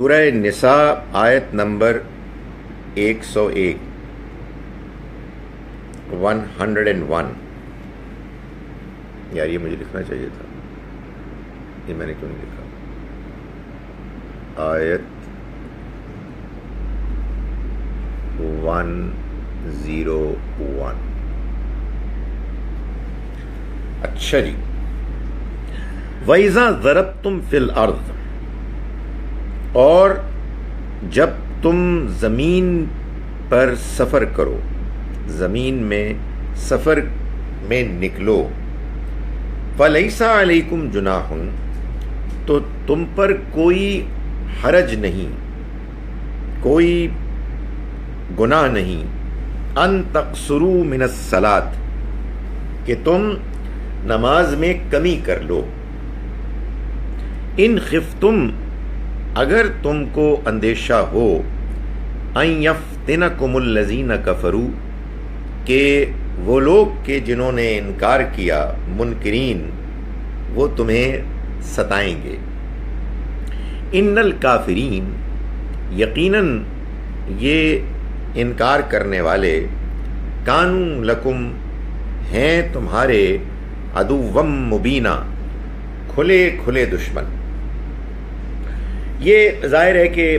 سورہ نساء آیت نمبر 101 101. یار یہ مجھے لکھنا چاہیے تھا، یہ میں نے کیوں نہیں لکھا؟ آیت 101. اچھا جی، وَإِذَا ضَرَبْتُمْ فِي الْأَرْضِ، اور جب تم زمین پر سفر کرو، زمین میں سفر میں نکلو، فَلَيْسَ عَلَيْكُمْ جُنَاحٌ، تو تم پر کوئی حرج نہیں، کوئی گناہ نہیں، ان تقصروا من الصلاۃ، کہ تم نماز میں کمی کر لو، ان خفتم، اگر تم کو اندیشہ ہو، ان یفتنکم الذین کفروا، کہ وہ لوگ کہ جنہوں نے انکار کیا، منکرین، وہ تمہیں ستائیں گے. ان الکافرین، یقیناً یہ انکار کرنے والے، کانوا لکم، ہیں تمہارے، عدوًا مبینہ، کھلے کھلے دشمن. یہ ظاہر ہے کہ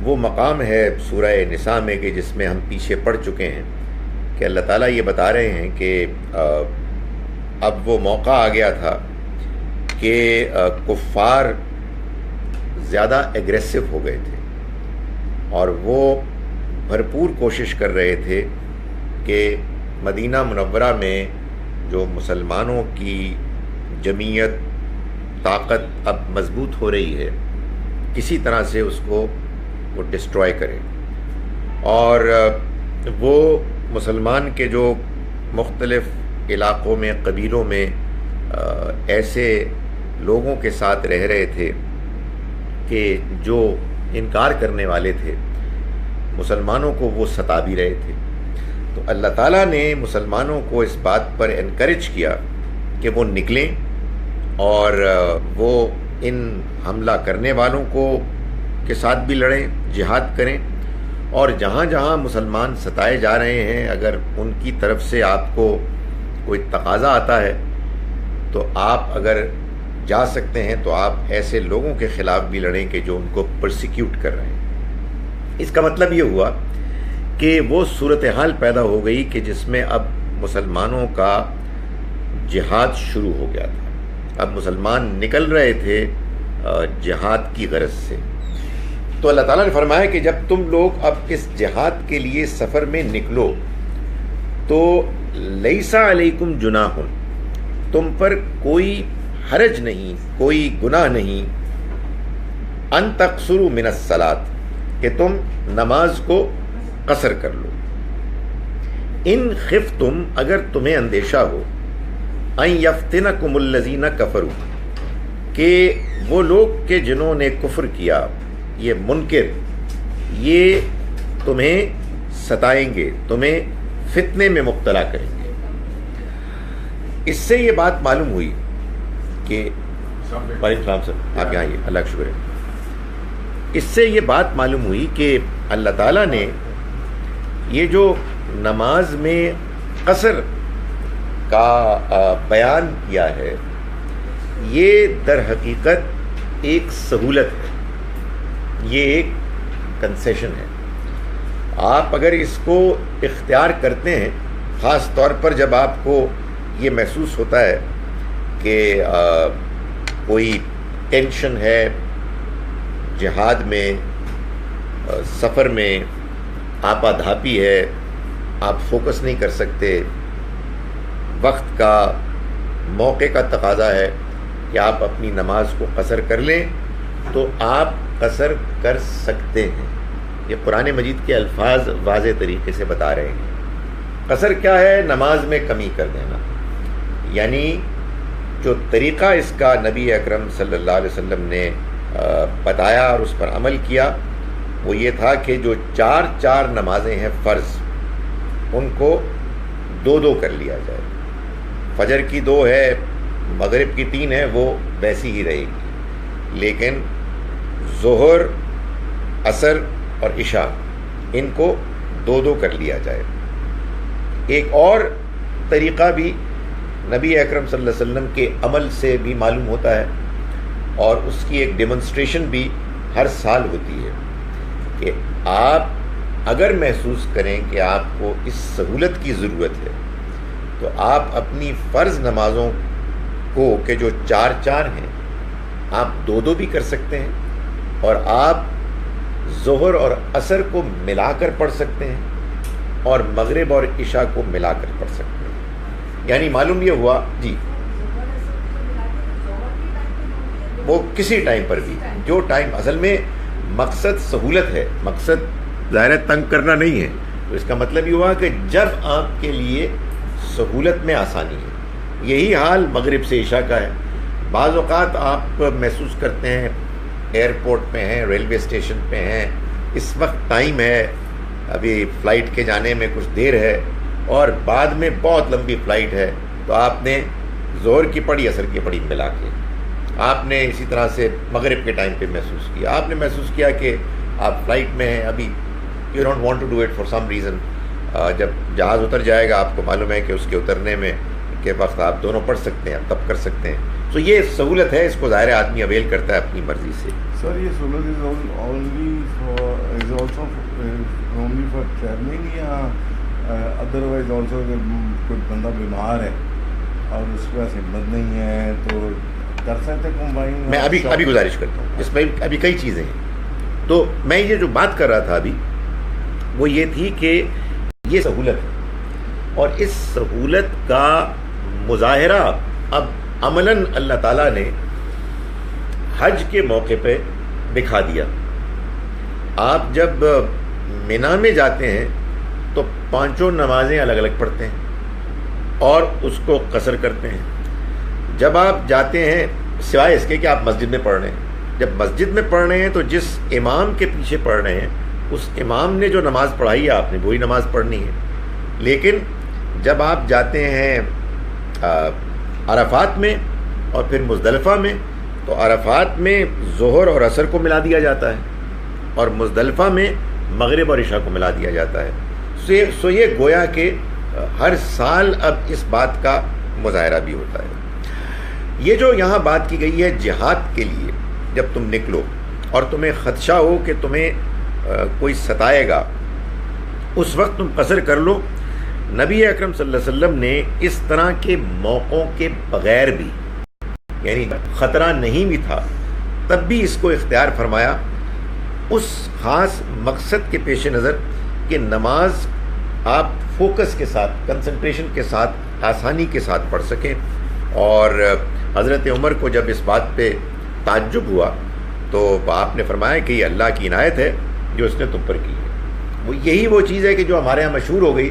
وہ مقام ہے سورہ نساء میں کہ جس میں ہم پیچھے پڑھ چکے ہیں کہ اللہ تعالیٰ یہ بتا رہے ہیں کہ اب وہ موقع آ گیا تھا کہ کفار زیادہ ایگریسو ہو گئے تھے اور وہ بھرپور کوشش کر رہے تھے کہ مدینہ منورہ میں جو مسلمانوں کی جمعیت، طاقت اب مضبوط ہو رہی ہے، کسی طرح سے اس کو وہ ڈسٹروائے کریں. اور وہ مسلمان کے جو مختلف علاقوں میں، قبیلوں میں ایسے لوگوں کے ساتھ رہ رہے تھے کہ جو انکار کرنے والے تھے، مسلمانوں کو وہ ستا بھی رہے تھے. تو اللہ تعالیٰ نے مسلمانوں کو اس بات پر انکریج کیا کہ وہ نکلیں اور وہ ان حملہ کرنے والوں کو کے ساتھ بھی لڑیں، جہاد کریں، اور جہاں جہاں مسلمان ستائے جا رہے ہیں، اگر ان کی طرف سے آپ کو کوئی تقاضا آتا ہے تو آپ اگر جا سکتے ہیں تو آپ ایسے لوگوں کے خلاف بھی لڑیں کہ جو ان کو پرسیکیوٹ کر رہے ہیں. اس کا مطلب یہ ہوا کہ وہ صورتحال پیدا ہو گئی کہ جس میں اب مسلمانوں کا جہاد شروع ہو گیا تھا. اب مسلمان نکل رہے تھے جہاد کی غرض سے. تو اللہ تعالیٰ نے فرمایا کہ جب تم لوگ اب اس جہاد کے لیے سفر میں نکلو تو لیس علیکم جناح، تم پر کوئی حرج نہیں، کوئی گناہ نہیں، ان تقصروا من الصلاۃ، کہ تم نماز کو قصر کر لو. ان خفتم، اگر تمہیں اندیشہ ہو، ان یفتنکم الذین کفروا، کہ وہ لوگ کہ جنہوں نے کفر کیا، یہ منکر، یہ تمہیں ستائیں گے، تمہیں فتنے میں مبتلا کریں گے. اس سے یہ بات معلوم ہوئی کہ وعلیکم السلام سر، آپ یہاں آئیے، اللہ کا شکر ہے. اس سے یہ بات معلوم ہوئی کہ اللہ تعالیٰ نے یہ جو نماز میں قصر کا بیان کیا ہے، یہ در حقیقت ایک سہولت ہے، یہ ایک کنسیشن ہے. آپ اگر اس کو اختیار کرتے ہیں، خاص طور پر جب آپ کو یہ محسوس ہوتا ہے کہ کوئی ٹینشن ہے جہاد میں، سفر میں آپا دھاپی ہے، آپ فوکس نہیں کر سکتے، وقت کا، موقع کا تقاضا ہے کہ آپ اپنی نماز کو قصر کر لیں، تو آپ قصر کر سکتے ہیں. یہ قرآن مجید کے الفاظ واضح طریقے سے بتا رہے ہیں. قصر کیا ہے؟ نماز میں کمی کر دینا. یعنی جو طریقہ اس کا نبی اکرم صلی اللہ علیہ وسلم نے بتایا اور اس پر عمل کیا، وہ یہ تھا کہ جو 4 نمازیں ہیں فرض، ان کو 2 کر لیا جائے. فجر کی 2 ہے، مغرب کی 3 ہے، وہ ویسی ہی رہے گی، لیکن ظہر، عصر اور عشاء ان کو 2 کر لیا جائے۔ ایک اور طریقہ بھی نبی اکرم صلی اللہ علیہ وسلم کے عمل سے بھی معلوم ہوتا ہے، اور اس کی ایک ڈیمونسٹریشن بھی ہر سال ہوتی ہے کہ آپ اگر محسوس کریں کہ آپ کو اس سہولت کی ضرورت ہے تو آپ اپنی فرض نمازوں کو کہ جو 4 ہیں آپ 2 بھی کر سکتے ہیں، اور آپ ظہر اور عصر کو ملا کر پڑھ سکتے ہیں، اور مغرب اور عشاء کو ملا کر پڑھ سکتے ہیں۔ یعنی معلوم یہ ہوا جی وہ کسی ٹائم پر بھی، جو ٹائم، اصل میں مقصد سہولت ہے، مقصد ظاہر تنگ کرنا نہیں ہے، تو اس کا مطلب یہ ہوا کہ جب آپ کے لیے سہولت میں آسانی ہے۔ یہی حال مغرب سے عشاء کا ہے۔ بعض اوقات آپ محسوس کرتے ہیں ایئرپورٹ پہ ہیں، ریلوے اسٹیشن پہ ہیں، اس وقت ٹائم ہے، ابھی فلائٹ کے جانے میں کچھ دیر ہے، اور بعد میں بہت لمبی فلائٹ ہے، تو آپ نے ظہر کی پڑھی، عصر کی پڑھی ملا کے، آپ نے اسی طرح سے مغرب کے ٹائم پہ محسوس کیا، آپ نے محسوس کیا کہ آپ فلائٹ میں ہیں، ابھی you don't want to do it for some reason, جب جہاز اتر جائے گا آپ کو معلوم ہے کہ اس کے اترنے میں کے وقت آپ دونوں پڑھ سکتے ہیں، تب کر سکتے ہیں۔ تو یہ سہولت ہے، اس کو ظاہر آدمی اویل کرتا ہے اپنی مرضی سے۔ سر یہ سہولت is also only for travelling, یا ادروائز آلسو اگر کوئی بندہ بیمار ہے اور اس کے پاس ہمت نہیں ہے تو کر سکتے کمبائن؟ میں ابھی گزارش کرتا ہوں، اس میں ابھی کئی چیزیں ہیں، تو میں یہ جو بات کر رہا تھا ابھی وہ یہ تھی کہ یہ سہولت ہے، اور اس سہولت کا مظاہرہ اب عملاً اللہ تعالیٰ نے حج کے موقع پہ دکھا دیا۔ آپ جب مینا میں جاتے ہیں تو 5 نمازیں الگ الگ پڑھتے ہیں اور اس کو قصر کرتے ہیں۔ جب آپ جاتے ہیں، سوائے اس کے کہ آپ مسجد میں پڑھ رہے ہیں، جب مسجد میں پڑھ رہے ہیں تو جس امام کے پیچھے پڑھ رہے ہیں اس امام نے جو نماز پڑھائی ہے آپ نے وہی نماز پڑھنی ہے۔ لیکن جب آپ جاتے ہیں عرفات میں اور پھر مزدلفہ میں، تو عرفات میں ظہر اور عصر کو ملا دیا جاتا ہے، اور مزدلفہ میں مغرب اور عشاء کو ملا دیا جاتا ہے۔ سو یہ گویا کہ ہر سال اب اس بات کا مظاہرہ بھی ہوتا ہے۔ یہ جو یہاں بات کی گئی ہے جہاد کے لیے، جب تم نکلو اور تمہیں خدشہ ہو کہ تمہیں کوئی ستائے گا، اس وقت تم قصر کر لو۔ نبی اکرم صلی اللہ علیہ وسلم نے اس طرح کے موقعوں کے بغیر بھی، یعنی خطرہ نہیں بھی تھا تب بھی اس کو اختیار فرمایا، اس خاص مقصد کے پیش نظر کہ نماز آپ فوکس کے ساتھ، کنسنٹریشن کے ساتھ، آسانی کے ساتھ پڑھ سکیں۔ اور حضرت عمر کو جب اس بات پہ تعجب ہوا تو آپ نے فرمایا کہ یہ اللہ کی عنایت ہے جو اس نے تم پر کی ہے۔ وہ چیز ہے کہ جو ہمارے ہاں مشہور ہو گئی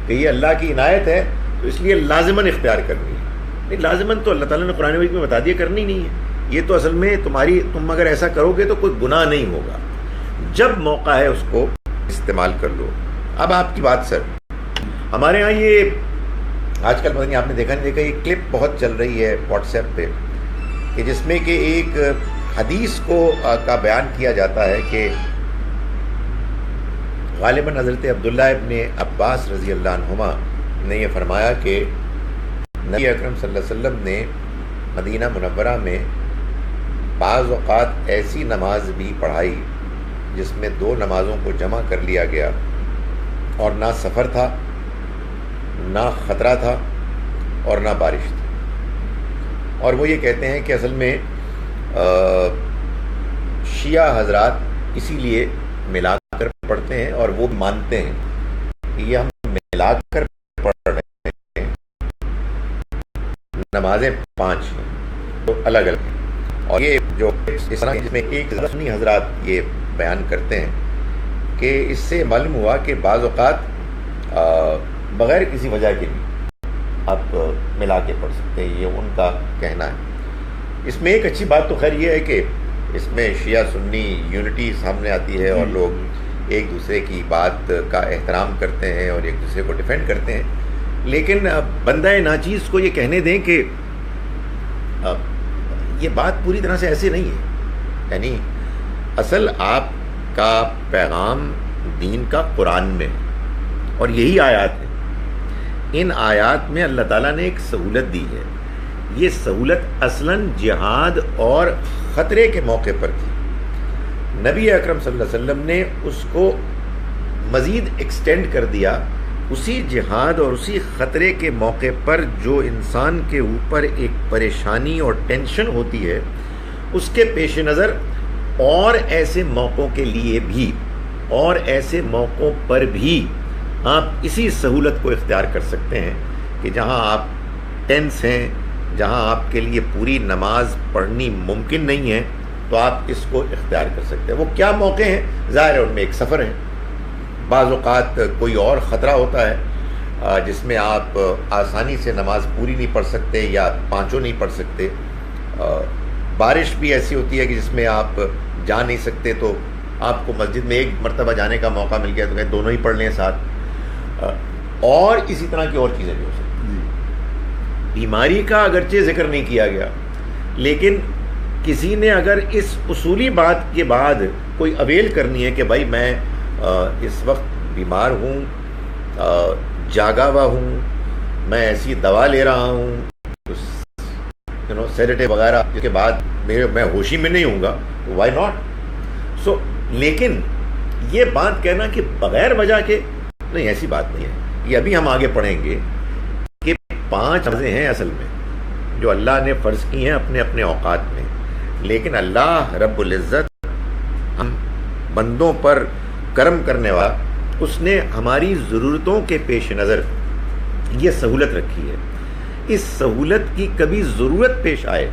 کہ یہ اللہ کی عنایت ہے تو اس لیے لازماً اختیار کرنی ہے۔ نہیں، لازماً تو اللہ تعالیٰ نے قرآن مجید میں بتا دیا کرنی نہیں ہے، یہ تو اصل میں تم اگر ایسا کرو گے تو کوئی گناہ نہیں ہوگا، جب موقع ہے اس کو استعمال کر لو۔ اب آپ کی بات سر، ہمارے ہاں یہ آج کل پتہ نہیں آپ نے دیکھا نہیں دیکھا، یہ کلپ بہت چل رہی ہے واٹس ایپ پہ کہ جس میں کہ ایک حدیث کا بیان کیا جاتا ہے کہ غالباً حضرت عبداللہ ابن عباس رضی اللہ عنہما نے یہ فرمایا کہ نبی اکرم صلی اللہ علیہ وسلم نے مدینہ منورہ میں بعض اوقات ایسی نماز بھی پڑھائی جس میں 2 نمازوں کو جمع کر لیا گیا، اور نہ سفر تھا، نہ خطرہ تھا، اور نہ بارش تھی۔ اور وہ یہ کہتے ہیں کہ اصل میں شیعہ حضرات اسی لیے ملا کر پڑھتے ہیں، اور وہ مانتے ہیں کہ یہ ہم ملا کر پڑھ رہے ہیں، نمازیں 5 ہیں تو الگ الگ ہیں۔ اور یہ جو اس طرح جس میں ایک سنی حضرات یہ بیان کرتے ہیں کہ اس سے معلوم ہوا کہ بعض اوقات بغیر کسی وجہ کے بھی آپ ملا کے پڑھ سکتے ہیں، یہ ان کا کہنا ہے۔ اس میں ایک اچھی بات تو خیر یہ ہے کہ اس میں شیعہ سنی یونٹی سامنے آتی ہے، اور لوگ ایک دوسرے کی بات کا احترام کرتے ہیں اور ایک دوسرے کو ڈیفینڈ کرتے ہیں، لیکن بندہ ناچیز کو یہ کہنے دیں کہ یہ بات پوری طرح سے ایسے نہیں ہے۔ یعنی اصل آپ کا پیغام دین کا قرآن میں ہے، اور یہی آیات ہیں۔ ان آیات میں اللہ تعالیٰ نے ایک سہولت دی ہے۔ یہ سہولت اصلاً جہاد اور خطرے کے موقع پر تھی۔ نبی اکرم صلی اللہ علیہ وسلم نے اس کو مزید ایکسٹینڈ کر دیا۔ اسی جہاد اور اسی خطرے کے موقع پر جو انسان کے اوپر ایک پریشانی اور ٹینشن ہوتی ہے، اس کے پیش نظر اور ایسے موقعوں کے لیے بھی اور ایسے موقعوں پر بھی آپ اسی سہولت کو اختیار کر سکتے ہیں کہ جہاں آپ ٹینس ہیں، جہاں آپ کے لیے پوری نماز پڑھنی ممکن نہیں ہے، تو آپ اس کو اختیار کر سکتے ہیں۔ وہ کیا موقع ہیں؟ ظاہر ہے ان میں ایک سفر ہے، بعض اوقات کوئی اور خطرہ ہوتا ہے جس میں آپ آسانی سے نماز پوری نہیں پڑھ سکتے یا پانچوں نہیں پڑھ سکتے۔ بارش بھی ایسی ہوتی ہے کہ جس میں آپ جا نہیں سکتے، تو آپ کو مسجد میں ایک مرتبہ جانے کا موقع مل گیا تو کہیں دونوں ہی پڑھ لیں ساتھ، اور اسی طرح کی اور چیزیں بھی ہو سکتی ہیں۔ بیماری کا اگرچہ ذکر نہیں کیا گیا، لیکن کسی نے اگر اس اصولی بات کے بعد کوئی اویل کرنی ہے کہ بھائی میں اس وقت بیمار ہوں، جاگا ہوا ہوں، میں ایسی دوا لے رہا ہوں سیڈیٹیو وغیرہ، اس کے بعد میں ہوشی میں نہیں ہوں گا، وائی ناٹ؟ سو لیکن یہ بات کہنا کہ بغیر وجہ کے نہیں، ایسی بات نہیں ہے۔ یہ ابھی ہم آگے پڑھیں گے کہ 5 نمازیں ہیں اصل میں جو اللہ نے فرض کی ہیں اپنے اپنے اوقات میں، لیکن اللہ رب العزت ہم بندوں پر کرم کرنے والا، اس نے ہماری ضرورتوں کے پیش نظر یہ سہولت رکھی ہے۔ اس سہولت کی کبھی ضرورت پیش آئے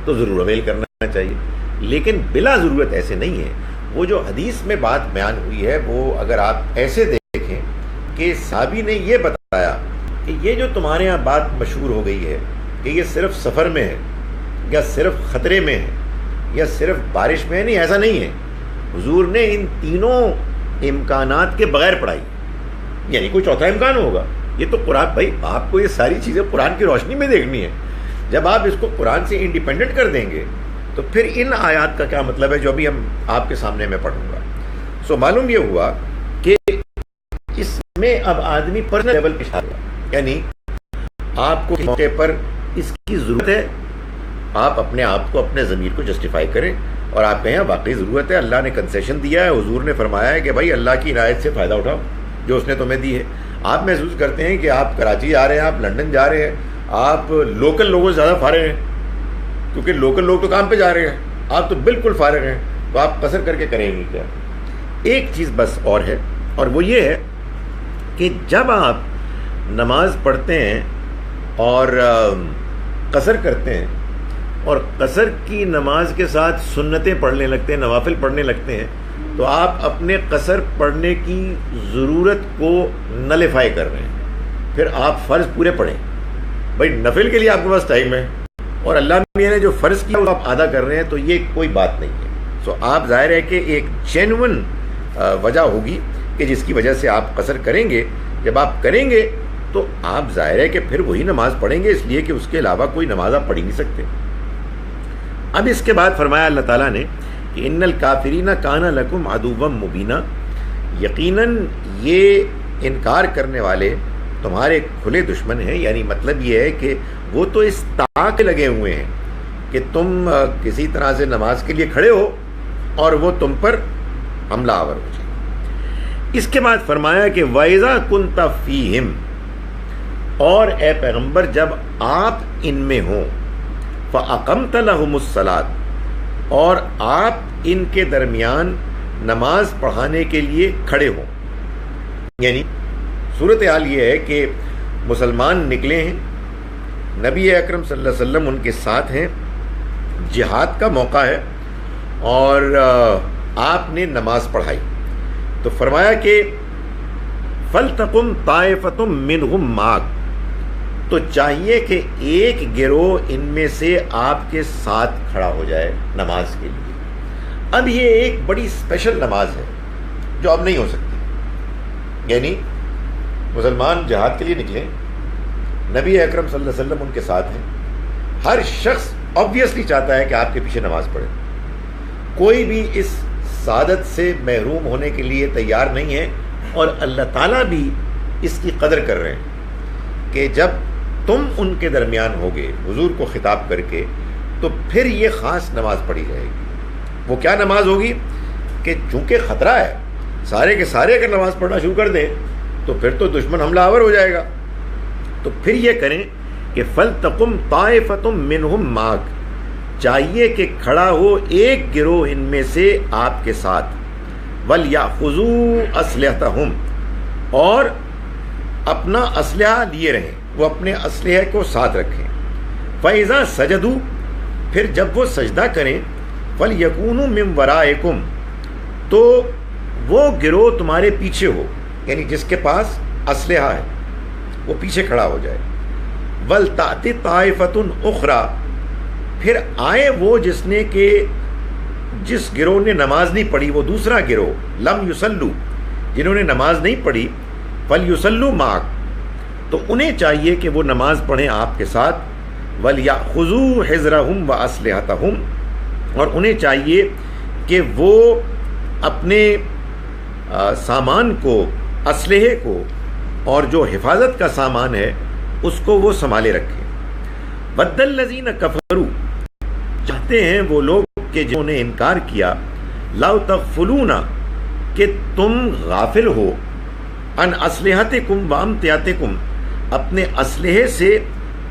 تو ضرور اویل کرنا چاہیے، لیکن بلا ضرورت ایسے نہیں ہے۔ وہ جو حدیث میں بات بیان ہوئی ہے، وہ اگر آپ ایسے دیکھیں کہ صحابی نے یہ بتایا کہ یہ جو تمہارے ہاں بات مشہور ہو گئی ہے کہ یہ صرف سفر میں ہے یا صرف خطرے میں ہے یا صرف بارش میں ہے، نہیں، ایسا نہیں ہے۔ حضور نے ان تینوں امکانات کے بغیر پڑھائی، یعنی کوئی چوتھا امکان ہوگا؟ یہ تو قرآن، بھائی آپ کو یہ ساری چیزیں قرآن کی روشنی میں دیکھنی ہے۔ جب آپ اس کو قرآن سے انڈیپینڈنٹ کر دیں گے تو پھر ان آیات کا کیا مطلب ہے جو ابھی ہم آپ کے سامنے میں پڑھوں گا۔ سو معلوم یہ ہوا کہ اس میں اب آدمی پرسنل لیول پہ آ گیا، یعنی آپ کو موقع پر اس کی ضرورت ہے، آپ اپنے آپ کو، اپنے ضمیر کو جسٹیفائی کریں اور آپ کہیں واقعی ضرورت ہے، اللہ نے کنسیشن دیا ہے، حضور نے فرمایا ہے کہ بھائی اللہ کی عنایت سے فائدہ اٹھاؤ جو اس نے تمہیں دی ہے۔ آپ محسوس کرتے ہیں کہ آپ کراچی جا رہے ہیں، آپ لنڈن جا رہے ہیں، آپ لوکل لوگوں سے زیادہ فارغ ہیں، کیونکہ لوکل لوگ تو کام پہ جا رہے ہیں، آپ تو بالکل فارغ ہیں، تو آپ قصر کر کے کریں گے کیا؟ ایک چیز بس اور ہے، اور وہ یہ ہے کہ جب آپ نماز پڑھتے ہیں اور قصر کرتے ہیں اور قصر کی نماز کے ساتھ سنتیں پڑھنے لگتے ہیں، نوافل پڑھنے لگتے ہیں، تو آپ اپنے قصر پڑھنے کی ضرورت کو نلیفائی کر رہے ہیں۔ پھر آپ فرض پورے پڑھیں، بھائی نفل کے لیے آپ کے پاس ٹائم ہے، اور اللہ میاں نے جو فرض کیا وہ آپ ادا کر رہے ہیں، تو یہ کوئی بات نہیں ہے۔ سو آپ ظاہر ہے کہ ایک جینون وجہ ہوگی کہ جس کی وجہ سے آپ قصر کریں گے۔ جب آپ کریں گے تو آپ ظاہر ہے کہ پھر وہی نماز پڑھیں گے، اس لیے کہ اس کے علاوہ کوئی نماز آپ پڑھ ہی نہیں سکتے۔ اب اس کے بعد فرمایا اللہ تعالیٰ نے کہ ان الکافرین کان لکم عدوا مبینا، یقیناً یہ انکار کرنے والے تمہارے کھلے دشمن ہیں، یعنی مطلب یہ ہے کہ وہ تو اس طاق لگے ہوئے ہیں کہ تم کسی طرح سے نماز کے لیے کھڑے ہو اور وہ تم پر حملہ آور ہو جائے۔ اس کے بعد فرمایا کہ وَإِذَا كُنْتَ فِيهِمْ، اور اے پیغمبر جب آپ ان میں ہوں، فَأَقَمْتَ لَهُمُ الصَّلَاةَ، اور آپ ان کے درمیان نماز پڑھانے کے لیے کھڑے ہوں۔ یعنی صورتحال یہ ہے کہ مسلمان نکلے ہیں، نبی اکرم صلی اللہ علیہ وسلم ان کے ساتھ ہیں، جہاد کا موقع ہے، اور آپ نے نماز پڑھائی تو فرمایا کہ فَلْتَقُمْ طَائِفَةٌ مِّنْهُمْ مَعَكَ، تو چاہیے کہ ایک گروہ ان میں سے آپ کے ساتھ کھڑا ہو جائے نماز کے لیے۔ اب یہ ایک بڑی اسپیشل نماز ہے جو اب نہیں ہو سکتی، یعنی مسلمان جہاد کے لیے نکلے، نبی اکرم صلی اللہ علیہ وسلم ان کے ساتھ ہیں، ہر شخص آبویسلی چاہتا ہے کہ آپ کے پیچھے نماز پڑھے، کوئی بھی اس سعادت سے محروم ہونے کے لیے تیار نہیں ہیں، اور اللہ تعالیٰ بھی اس کی قدر کر رہے ہیں کہ جب تم ان کے درمیان ہوگے حضور کو خطاب کر کے، تو پھر یہ خاص نماز پڑھی جائے گی۔ وہ کیا نماز ہوگی کہ چونکہ خطرہ ہے، سارے کے سارے اگر نماز پڑھنا شروع کر دیں تو پھر تو دشمن حملہ آور ہو جائے گا، تو پھر یہ کریں کہ فَلْتَقُمْ طَائِفَةٌ مِّنْهُمْ مَعَكَ، چاہیے کہ کھڑا ہو ایک گروہ ان میں سے آپ کے ساتھ، وَلْيَأْخُذُوا أَسْلِحَتَهُمْ، اور اپنا اسلحہ لیے رہیں، وہ اپنے اسلحے کو ساتھ رکھیں۔ فَإِذَا سَجَدُوا، پھر جب وہ سجدہ کریں، فَلْيَكُونُوا مِنْ وَرَائِكُمْ، تو وہ گروہ تمہارے پیچھے ہو، یعنی جس کے پاس اسلحہ ہے وہ پیچھے کھڑا ہو جائے۔ وَلْتَأْتِ طَائِفَةٌ أُخْرَى، پھر آئے وہ جس گروہ نے نماز نہیں پڑھی، وہ دوسرا گروہ، لم یصلوا، جنہوں نے نماز نہیں پڑھی، فَلْيُصَلُّوا مَعَكَ، تو انہیں چاہیے کہ وہ نماز پڑھیں آپ کے ساتھ، وَلْيَأْخُذُوا حِذْرَهُمْ وَأَسْلِحَتَهُمْ، اور انہیں چاہیے کہ وہ اپنے سامان کو، اسلحے کو، اور جو حفاظت کا سامان ہے اس کو وہ سنبھالے رکھیں۔ وَدَّ الَّذِينَ كَفَرُوا، چاہتے ہیں وہ لوگ کہ جنہوں نے انکار کیا، لَوْ تَغْفُلُونَ، کہ تم غافل ہو، عَنْ أَسْلِحَتِكُمْ وَأَمْتِعَتِكُمْ، اپنے اسلحے سے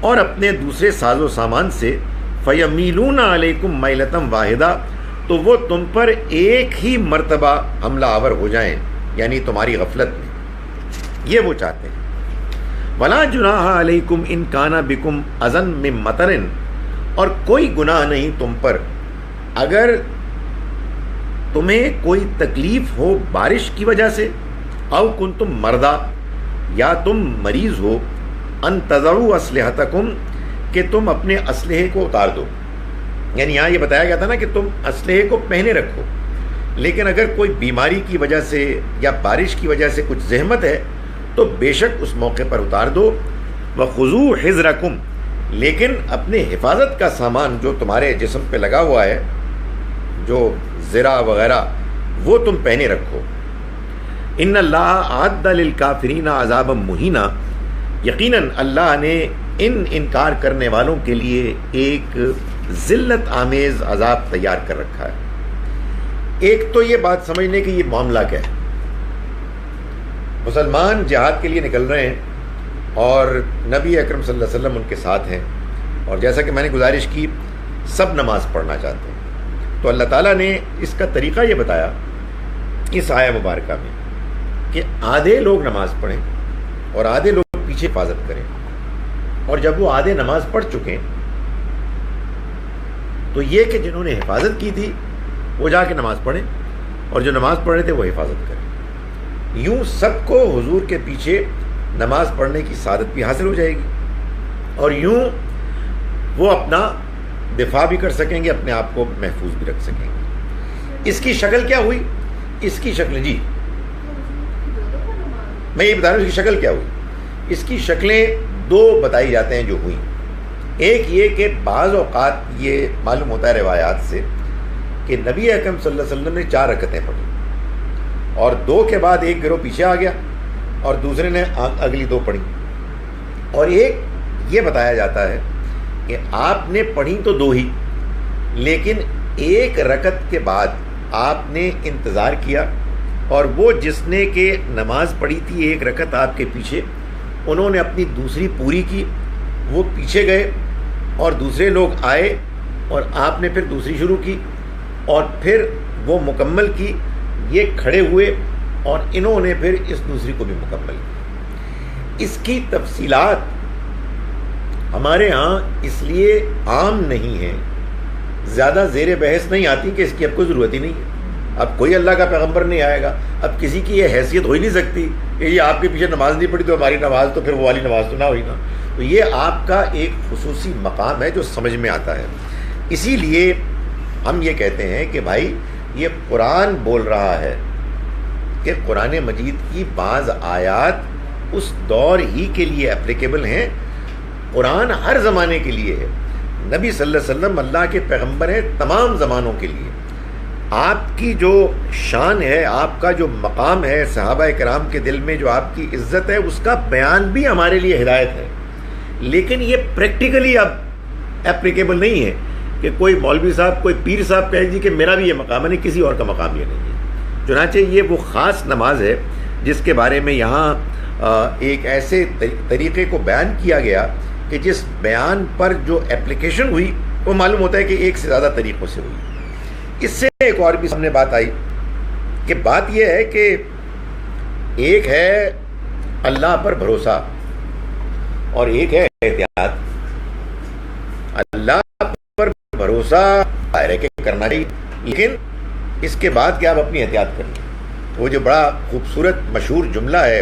اور اپنے دوسرے ساز و سامان سے، فَيَمِيلُونَ عَلَيْكُمْ مَيْلَةً وَاحِدَةً، تو وہ تم پر ایک ہی مرتبہ حملہ آور ہو جائیں، یعنی تمہاری غفلت میں، یہ وہ چاہتے ہیں۔ وَلَا جُنَاحَ عَلَيْكُمْ إِنْ كَانَ بِكُمْ أَذًى مِّن مَطَرٍ، اور کوئی گناہ نہیں تم پر اگر تمہیں کوئی تکلیف ہو بارش کی وجہ سے، او کنتم مرضی، یا تم مریض ہو، ان تضعوا اسلحتکم، کہ تم اپنے اسلحے کو اتار دو، یعنی یہاں یہ بتایا گیا تھا نا کہ تم اسلحے کو پہنے رکھو، لیکن اگر کوئی بیماری کی وجہ سے یا بارش کی وجہ سے کچھ زحمت ہے تو بے شک اس موقع پر اتار دو۔ وَخُذُوا حِذْرَكُمْ، لیکن اپنے حفاظت کا سامان جو تمہارے جسم پہ لگا ہوا ہے، جو زرہ وغیرہ، وہ تم پہنے رکھو۔ ان اللہ اعد للکافرین عذابا مہینا، یقیناً اللہ نے ان انکار کرنے والوں کے لیے ایک ذلت آمیز عذاب تیار کر رکھا ہے۔ ایک تو یہ بات سمجھنے کہ یہ معاملہ کیا ہے، مسلمان جہاد کے لیے نکل رہے ہیں اور نبی اکرم صلی اللہ علیہ وسلم ان کے ساتھ ہیں، اور جیسا کہ میں نے گزارش کی سب نماز پڑھنا چاہتے ہیں، تو اللہ تعالیٰ نے اس کا طریقہ یہ بتایا اس آیہ مبارکہ میں کہ آدھے لوگ نماز پڑھیں اور آدھے لوگ پیچھے حفاظت کریں، اور جب وہ آدھے نماز پڑھ چکے تو یہ کہ جنہوں نے حفاظت کی تھی وہ جا کے نماز پڑھیں، اور جو نماز پڑھ رہے تھے وہ حفاظت کریں، یوں سب کو حضور کے پیچھے نماز پڑھنے کی سعادت بھی حاصل ہو جائے گی، اور یوں وہ اپنا دفاع بھی کر سکیں گے، اپنے آپ کو محفوظ بھی رکھ سکیں گے۔ اس کی شکل کیا ہوئی؟ اس کی شکل، جی میں یہ بتا رہا ہوں اس کی شکل کیا ہوئی۔ اس کی شکلیں دو بتائی جاتے ہیں جو ہوئیں۔ ایک یہ کہ بعض اوقات یہ معلوم ہوتا ہے روایات سے کہ نبی اکرم صلی اللہ علیہ وسلم نے 4 رکعتیں پڑھی، اور 2 کے بعد ایک گروہ پیچھے آ گیا اور دوسرے نے اگلی 2 پڑھی، اور ایک یہ بتایا جاتا ہے کہ آپ نے پڑھی تو 2 ہی، لیکن 1 رکعت کے بعد آپ نے انتظار کیا، اور وہ جس نے کہ نماز پڑھی تھی 1 رکعت آپ کے پیچھے، انہوں نے اپنی دوسری پوری کی، وہ پیچھے گئے اور دوسرے لوگ آئے اور آپ نے پھر دوسری شروع کی اور پھر وہ مکمل کی، یہ کھڑے ہوئے اور انہوں نے پھر اس دوسری کو بھی مکمل کی۔ اس کی تفصیلات ہمارے ہاں اس لیے عام نہیں ہیں، زیادہ زیر بحث نہیں آتی کہ اس کی اب کوئی ضرورت ہی نہیں ہے، اب کوئی اللہ کا پیغمبر نہیں آئے گا، اب کسی کی یہ حیثیت ہو ہی نہیں سکتی کہ یہ آپ کے پیچھے نماز نہیں پڑھی تو ہماری نماز تو پھر وہ والی نماز تو نہ ہوئی نا، تو یہ آپ کا ایک خصوصی مقام ہے جو سمجھ میں آتا ہے۔ اسی لیے ہم یہ کہتے ہیں کہ بھائی یہ قرآن بول رہا ہے کہ قرآن مجید کی بعض آیات اس دور ہی کے لیے اپلیکیبل ہیں، قرآن ہر زمانے کے لیے ہے، نبی صلی اللہ علیہ وسلم اللہ کے پیغمبر ہیں تمام زمانوں کے لیے، آپ کی جو شان ہے، آپ کا جو مقام ہے صحابہ کرام کے دل میں، جو آپ کی عزت ہے، اس کا بیان بھی ہمارے لیے ہدایت ہے، لیکن یہ پریکٹیکلی اب اپلیکیبل نہیں ہے کہ کوئی مولوی صاحب، کوئی پیر صاحب کہے جی کہ میرا بھی یہ مقام ہے، نہیں، کسی اور کا مقام یہ نہیں ہے۔ چنانچہ یہ وہ خاص نماز ہے جس کے بارے میں یہاں ایک ایسے طریقے کو بیان کیا گیا کہ جس بیان پر جو اپلیکیشن ہوئی وہ معلوم ہوتا ہے کہ ایک سے زیادہ طریقوں سے ہوئی۔ اس سے ایک اور بھی سامنے بات آئی کہ بات یہ ہے کہ ایک ہے اللہ پر بھروسہ اور ایک ہے احتیاط۔ اللہ پر بھروسہ ظاہر ہے کہ کرنا چاہیے، لیکن اس کے بعد کیا آپ اپنی احتیاط کریں۔ وہ جو بڑا خوبصورت مشہور جملہ ہے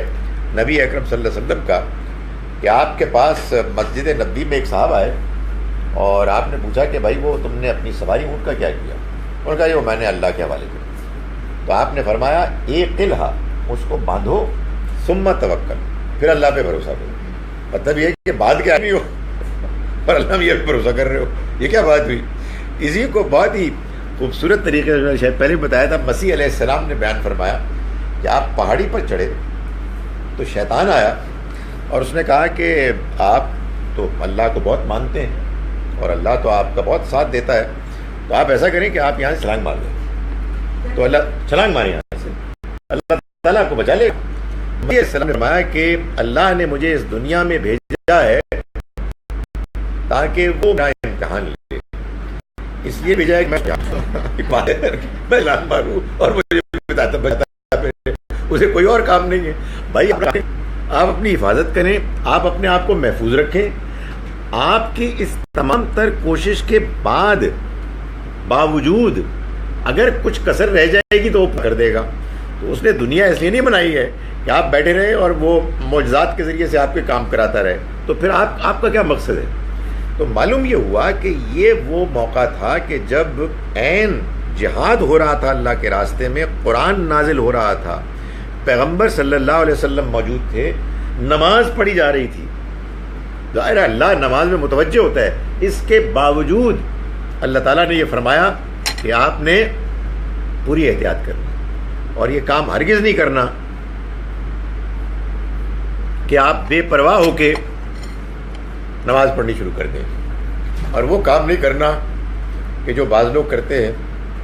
نبی اکرم صلی اللہ علیہ وسلم کا کہ آپ کے پاس مسجد نبوی میں ایک صاحب آئے اور آپ نے پوچھا کہ بھائی وہ تم نے اپنی سواری اونٹ کا کیا کیا؟ انہوں نے کہا یہ میں نے اللہ کے حوالے کیا۔ تو آپ نے فرمایا ایک قلعہ، اس کو باندھو، ثم توکل، پھر اللہ پہ بھروسہ کرو۔ مطلب یہ کہ بعد کیا نہیں ہو اور اللہ بھی بھروسہ کر رہے ہو، یہ کیا بات ہوئی؟ اسی کو بہت ہی خوبصورت طریقے سے شاید پہلے بتایا تھا، مسیح علیہ السلام نے بیان فرمایا کہ آپ پہاڑی پر چڑھے تو شیطان آیا اور اس نے کہا کہ آپ تو اللہ کو بہت مانتے ہیں اور اللہ تو آپ کا بہت ساتھ دیتا ہے، تو آپ ایسا کریں کہ آپ یہاں سے چھلانگ مار دیں۔ تو اللہ چھلانگ مارے یہاں سے، اللہ تعالیٰ کو بچا لے۔ مسیح السلام نے فرمایا کہ اللہ نے مجھے اس دنیا میں بھیجا ہے تاکہ وہ میرا امتحان لے، اس لیے بھیجا ہے کہ میں چھلانگ ماروں اور مجھے بتاتا اسے کوئی اور کام نہیں ہے۔ بھائی آپ اپنی حفاظت کریں، آپ اپنے آپ کو محفوظ رکھیں۔ آپ کی اس تمام تر کوشش کے باوجود اگر کچھ کسر رہ جائے گی تو وہ پکڑ دے گا۔ تو اس نے دنیا اس لیے نہیں بنائی ہے کہ آپ بیٹھے رہے اور وہ معجزات کے ذریعے سے آپ کے کام کراتا رہے، تو پھر آپ کا کیا مقصد ہے؟ تو معلوم یہ ہوا کہ یہ وہ موقع تھا کہ جب عین جہاد ہو رہا تھا اللہ کے راستے میں، قرآن نازل ہو رہا تھا، پیغمبر صلی اللہ علیہ وسلم موجود تھے، نماز پڑھی جا رہی تھی۔ ظاہر ہے اللہ نماز میں متوجہ ہوتا ہے، اس کے باوجود اللہ تعالیٰ نے یہ فرمایا کہ آپ نے پوری احتیاط کرنی اور یہ کام ہرگز نہیں کرنا کہ آپ بے پرواہ ہو کے نماز پڑھنی شروع کر دیں، اور وہ کام نہیں کرنا کہ جو بعض لوگ کرتے ہیں۔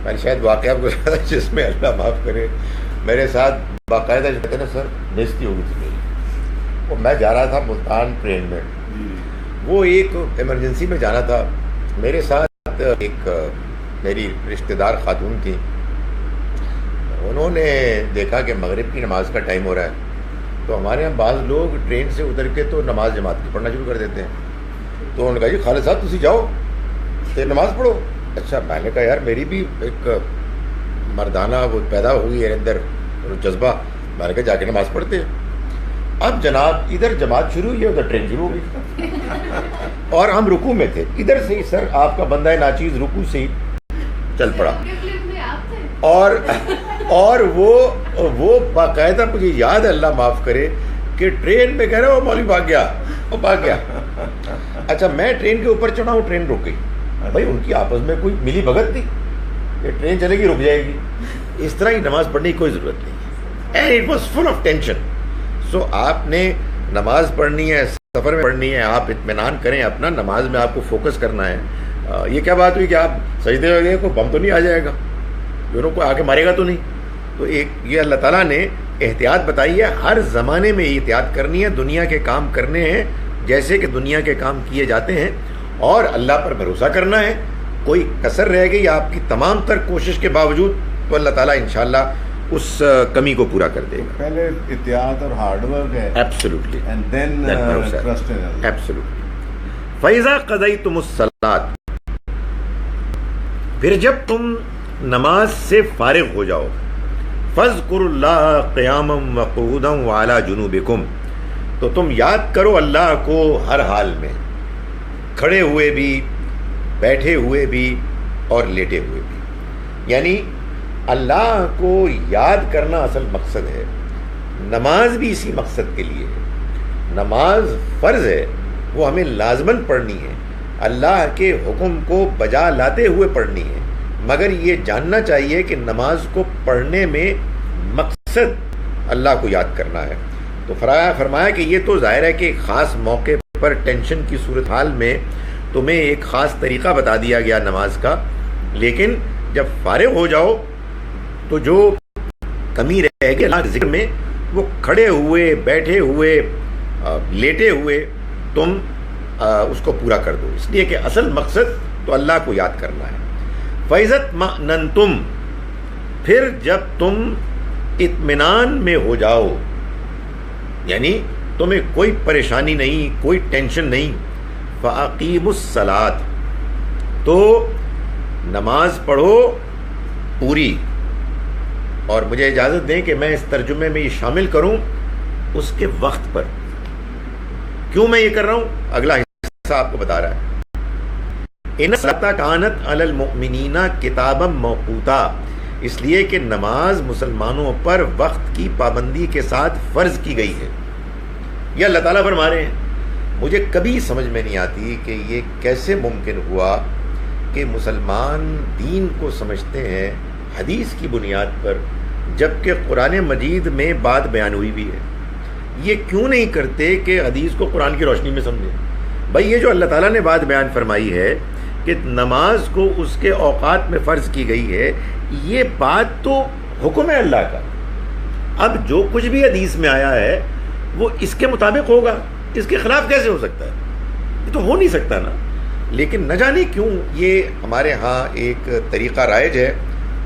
میں نے شاید واقعہ گزارا جس میں اللہ معاف کرے میرے ساتھ باقاعدہ جو کہتے ہیں نا سر بےزتی ہو گئی تھی میری۔ وہ میں جا رہا تھا ملتان ٹرین میں، وہ ایک ایمرجنسی میں جانا تھا، میرے ساتھ ایک میری رشتہ دار خاتون تھی، انہوں نے دیکھا کہ مغرب کی نماز کا ٹائم ہو رہا ہے، تو ہمارے یہاں بعض لوگ ٹرین سے اتر کے تو نماز جماعت کی پڑھنا شروع کر دیتے ہیں۔ تو انہوں نے کہا جی خالد صاحب تسی جاؤ تے نماز پڑھو۔ اچھا، میں نے کہا یار میری بھی ایک مردانہ وہ پیدا ہوئی ہے اندر جذبہ، میں نے کہا جا کے نماز پڑھتے ہیں۔ اب جناب ادھر جماعت شروع ہوئی ہے، ادھر ٹرین شروع ہو گئی اور ہم رکوع میں تھے، ادھر سے ہی سر آپ کا بندہ ناچیز رکوع سے ہی چل پڑا، اور وہ باقاعدہ مجھے یاد ہے اللہ معاف کرے کہ ٹرین میں کہہ رہا وہ مولوی بھاگ گیا۔ اچھا میں ٹرین کے اوپر چڑھا ہوں، ٹرین رک گئی، بھائی ان کی آپس میں کوئی ملی بھگت تھی کہ ٹرین چلے گی رک جائے گی، اس طرح ہی نماز پڑھنے کی کوئی ضرورت نہیں ہے۔ And it was full of tension. So آپ نے نماز پڑھنی ہے، سفر میں پڑھنی ہے، آپ اطمینان کریں اپنا، نماز میں آپ کو فوکس کرنا ہے۔ یہ کیا بات ہوئی کہ آپ سجدے میں گئے، کوئی بم تو نہیں آ جائے گا، دونوں کو آ کے مارے گا تو نہیں؟ تو ایک یہ اللہ تعالیٰ نے احتیاط بتائی ہے، ہر زمانے میں احتیاط کرنی ہے، دنیا کے کام کرنے ہیں جیسے کہ دنیا کے کام کیے جاتے ہیں، اور اللہ پر بھروسہ کرنا ہے۔ کوئی کسر رہ گئی آپ کی تمام تر کوشش کے باوجود تو اللہ تعالیٰ انشاءاللہ اس کمی کو پورا کر دے گا۔ پہلے احتیاط اور ہارڈ ورک ہے، absolutely, and then trust in Allah. Absolutely. فَإِذَا قَضَيْتُمُ الصَّلَاةَ، پھر جب تم نماز سے فارغ ہو جاؤ، فَاذْكُرُوا اللَّهَ قِيَامًا وَقُعُودًا وَعَلَىٰ جُنُوبِكُمْ، تو تم یاد کرو اللہ کو ہر حال میں، کھڑے ہوئے بھی، بیٹھے ہوئے بھی اور لیٹے ہوئے بھی۔ یعنی اللہ کو یاد کرنا اصل مقصد ہے، نماز بھی اسی مقصد کے لیے ہے۔ نماز فرض ہے، وہ ہمیں لازماً پڑھنی ہے، اللہ کے حکم کو بجا لاتے ہوئے پڑھنی ہے، مگر یہ جاننا چاہیے کہ نماز کو پڑھنے میں مقصد اللہ کو یاد کرنا ہے. تو فرمایا کہ یہ تو ظاہر ہے کہ ایک خاص موقع پر ٹینشن کی صورتحال میں تمہیں ایک خاص طریقہ بتا دیا گیا نماز کا، لیکن جب فارغ ہو جاؤ تو جو کمی رہ گئی اللہ کے ذکر میں، وہ کھڑے ہوئے، بیٹھے ہوئے، لیٹے ہوئے تم اس کو پورا کر دو، اس لیے کہ اصل مقصد تو اللہ کو یاد کرنا ہے. فَإِذَا اطْمَأْنَنْتُمْ، پھر جب تم اطمینان میں ہو جاؤ، یعنی تمہیں کوئی پریشانی نہیں، کوئی ٹینشن نہیں، فَأَقِيمُوا الصَّلَاةَ، تو نماز پڑھو پوری. اور مجھے اجازت دیں کہ میں اس ترجمے میں یہ شامل کروں اس کے وقت پر. کیوں میں یہ کر رہا ہوں؟ اگلا حصہ آپ کو بتا رہا ہے. ان الصلاۃ کانت علی المؤمنین کتابا موقوتا، اس لیے کہ نماز مسلمانوں پر وقت کی پابندی کے ساتھ فرض کی گئی ہے. یہ اللہ تعالیٰ فرما رہے ہیں. مجھے کبھی سمجھ میں نہیں آتی کہ یہ کیسے ممکن ہوا کہ مسلمان دین کو سمجھتے ہیں حدیث کی بنیاد پر، جبکہ قرآن مجید میں بات بیان ہوئی بھی ہے. یہ کیوں نہیں کرتے کہ حدیث کو قرآن کی روشنی میں سمجھیں؟ بھائی یہ جو اللہ تعالیٰ نے بات بیان فرمائی ہے کہ نماز کو اس کے اوقات میں فرض کی گئی ہے، یہ بات تو حکم ہے اللہ کا. اب جو کچھ بھی حدیث میں آیا ہے وہ اس کے مطابق ہوگا، اس کے خلاف کیسے ہو سکتا ہے؟ یہ تو ہو نہیں سکتا نا. لیکن نہ جانے کیوں یہ ہمارے ہاں ایک طریقہ رائج ہے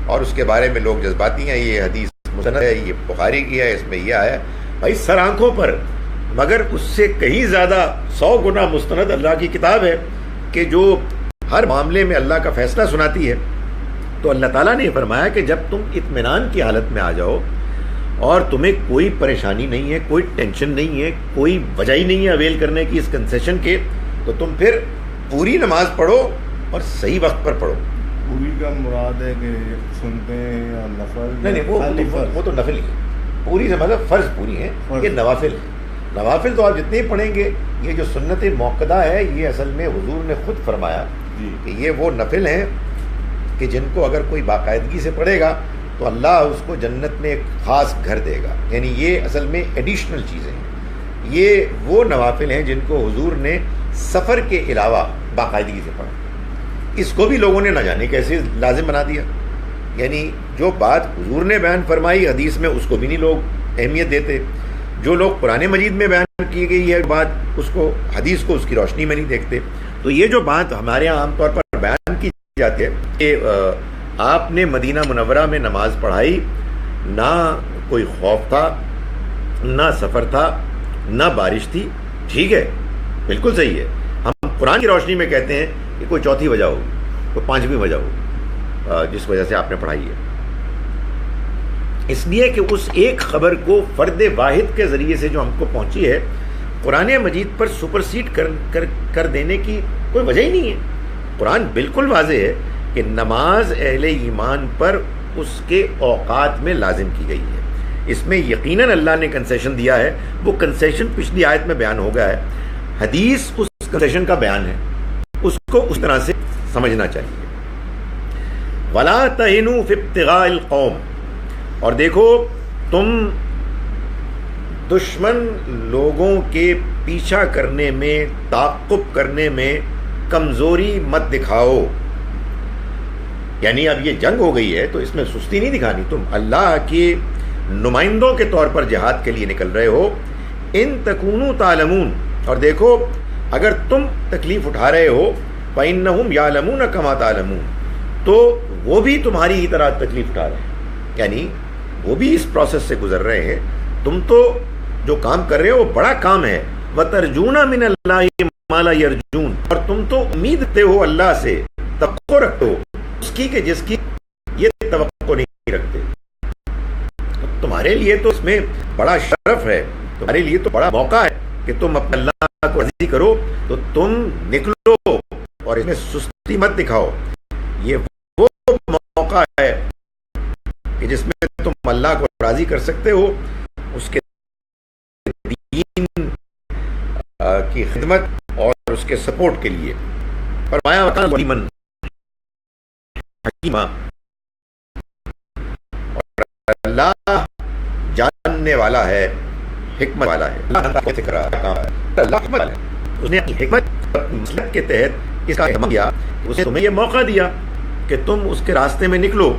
اور اس کے بارے میں لوگ جذباتی ہیں. یہ حدیث مستند ہے، یہ بخاری کی ہے، اس میں یہ آیا. بھائی سر آنکھوں پر، مگر اس سے کہیں زیادہ 100 گنا مستند اللہ کی کتاب ہے کہ جو ہر معاملے میں اللہ کا فیصلہ سناتی ہے. تو اللہ تعالیٰ نے فرمایا کہ جب تم اطمینان کی حالت میں آ جاؤ اور تمہیں کوئی پریشانی نہیں ہے، کوئی ٹینشن نہیں ہے، کوئی وجہ ہی نہیں ہے اویل کرنے کی اس کنسیشن کے، تو تم پھر پوری نماز پڑھو اور صحیح وقت پر پڑھو. پوری کا مراد ہے کہ سنتے ہیں یا نفل؟ نہیں، وہ تو نفل ہی ہے. پوری سے مطلب فرض پوری ہیں، یہ نوافل ہے. نوافل تو آپ جتنے ہی پڑھیں گے. یہ جو سنت موقدہ ہے یہ اصل میں حضور نے خود فرمایا کہ یہ وہ نفل ہیں کہ جن کو اگر کوئی باقاعدگی سے پڑھے گا تو اللہ اس کو جنت میں ایک خاص گھر دے گا. یعنی یہ اصل میں ایڈیشنل چیزیں ہیں. یہ وہ نوافل ہیں جن کو حضور نے سفر کے علاوہ باقاعدگی سے پڑھا. اس کو بھی لوگوں نے نہ جانے کیسے لازم بنا دیا. یعنی جو بات حضور نے بیان فرمائی حدیث میں، اس کو بھی نہیں لوگ اہمیت دیتے. جو لوگ قرآن مجید میں بیان کی گئی ہے بات، اس کو حدیث کو اس کی روشنی میں نہیں دیکھتے. تو یہ جو بات ہمارے یہاں عام طور پر بیان کی جاتی ہے کہ آپ نے مدینہ منورہ میں نماز پڑھائی، نہ کوئی خوف تھا، نہ سفر تھا، نہ بارش تھی. ٹھیک ہے، بالکل صحیح ہے. ہم قرآن کی روشنی میں کہتے ہیں کہ کوئی چوتھی وجہ ہو، کوئی پانچویں وجہ ہو جس وجہ سے آپ نے پڑھائی ہے. اس لیے کہ اس ایک خبر کو فرد واحد کے ذریعے سے جو ہم کو پہنچی ہے، قرآن مجید پر سپرسیڈ کر دینے کی کوئی وجہ ہی نہیں ہے. قرآن بالکل واضح ہے کہ نماز اہل ایمان پر اس کے اوقات میں لازم کی گئی ہے. اس میں یقیناً اللہ نے کنسیشن دیا ہے. وہ کنسیشن پچھلی آیت میں بیان ہو گیا ہے. حدیث اس کنسیشن کا بیان ہے، اس کو اس طرح سے سمجھنا چاہیے. وَلَا تَهِنُوا فِي ابْتِغَاءِ الْقَوْمِ، اور دیکھو تم دشمن لوگوں کے پیچھا کرنے میں، تعقب کرنے میں کمزوری مت دکھاؤ. یعنی اب یہ جنگ ہو گئی ہے تو اس میں سستی نہیں دکھانی. تم اللہ کے نمائندوں کے طور پر جہاد کے لیے نکل رہے ہو. ان تکونوا تعلمون، اور دیکھو اگر تم تکلیف اٹھا رہے ہو، فإنہم یعلمون کما تعلمون، تو وہ بھی تمہاری ہی طرح تکلیف اٹھا رہے ہیں. یعنی وہ بھی اس پروسیس سے گزر رہے ہیں. تم تو جو کام کر رہے ہو وہ بڑا کام ہے. وَتَرْجُونَ مِنَ اللَّهِ مَا لَا يَرْجُونَ، اور تم تو امید کرتے ہو اللہ سے، توقع رکھتے ہو اس کی کہ جس کی یہ توقع نہیں رکھتے. تمہارے لیے تو اس میں بڑا شرف ہے، تمہارے لیے تو بڑا موقع ہے کہ تم اپنے اللہ کو راضی کرو. تو تم نکلو اور اس میں سستی مت دکھاؤ. یہ وہ موقع ہے کہ جس میں تم اللہ کو راضی کر سکتے ہو، اس کے دین کی خدمت اور اس کے سپورٹ کے لیے. فرمایا حکیما، اور اللہ جاننے والا ہے، حکمت والا ہے. اللہ حکمت والا ہے. اس نے اپنی حکمت مصلحت کے تحت اس کا اہتمام کیا. اس نے تمہیں یہ موقع دیا کہ تم اس کے راستے میں نکلو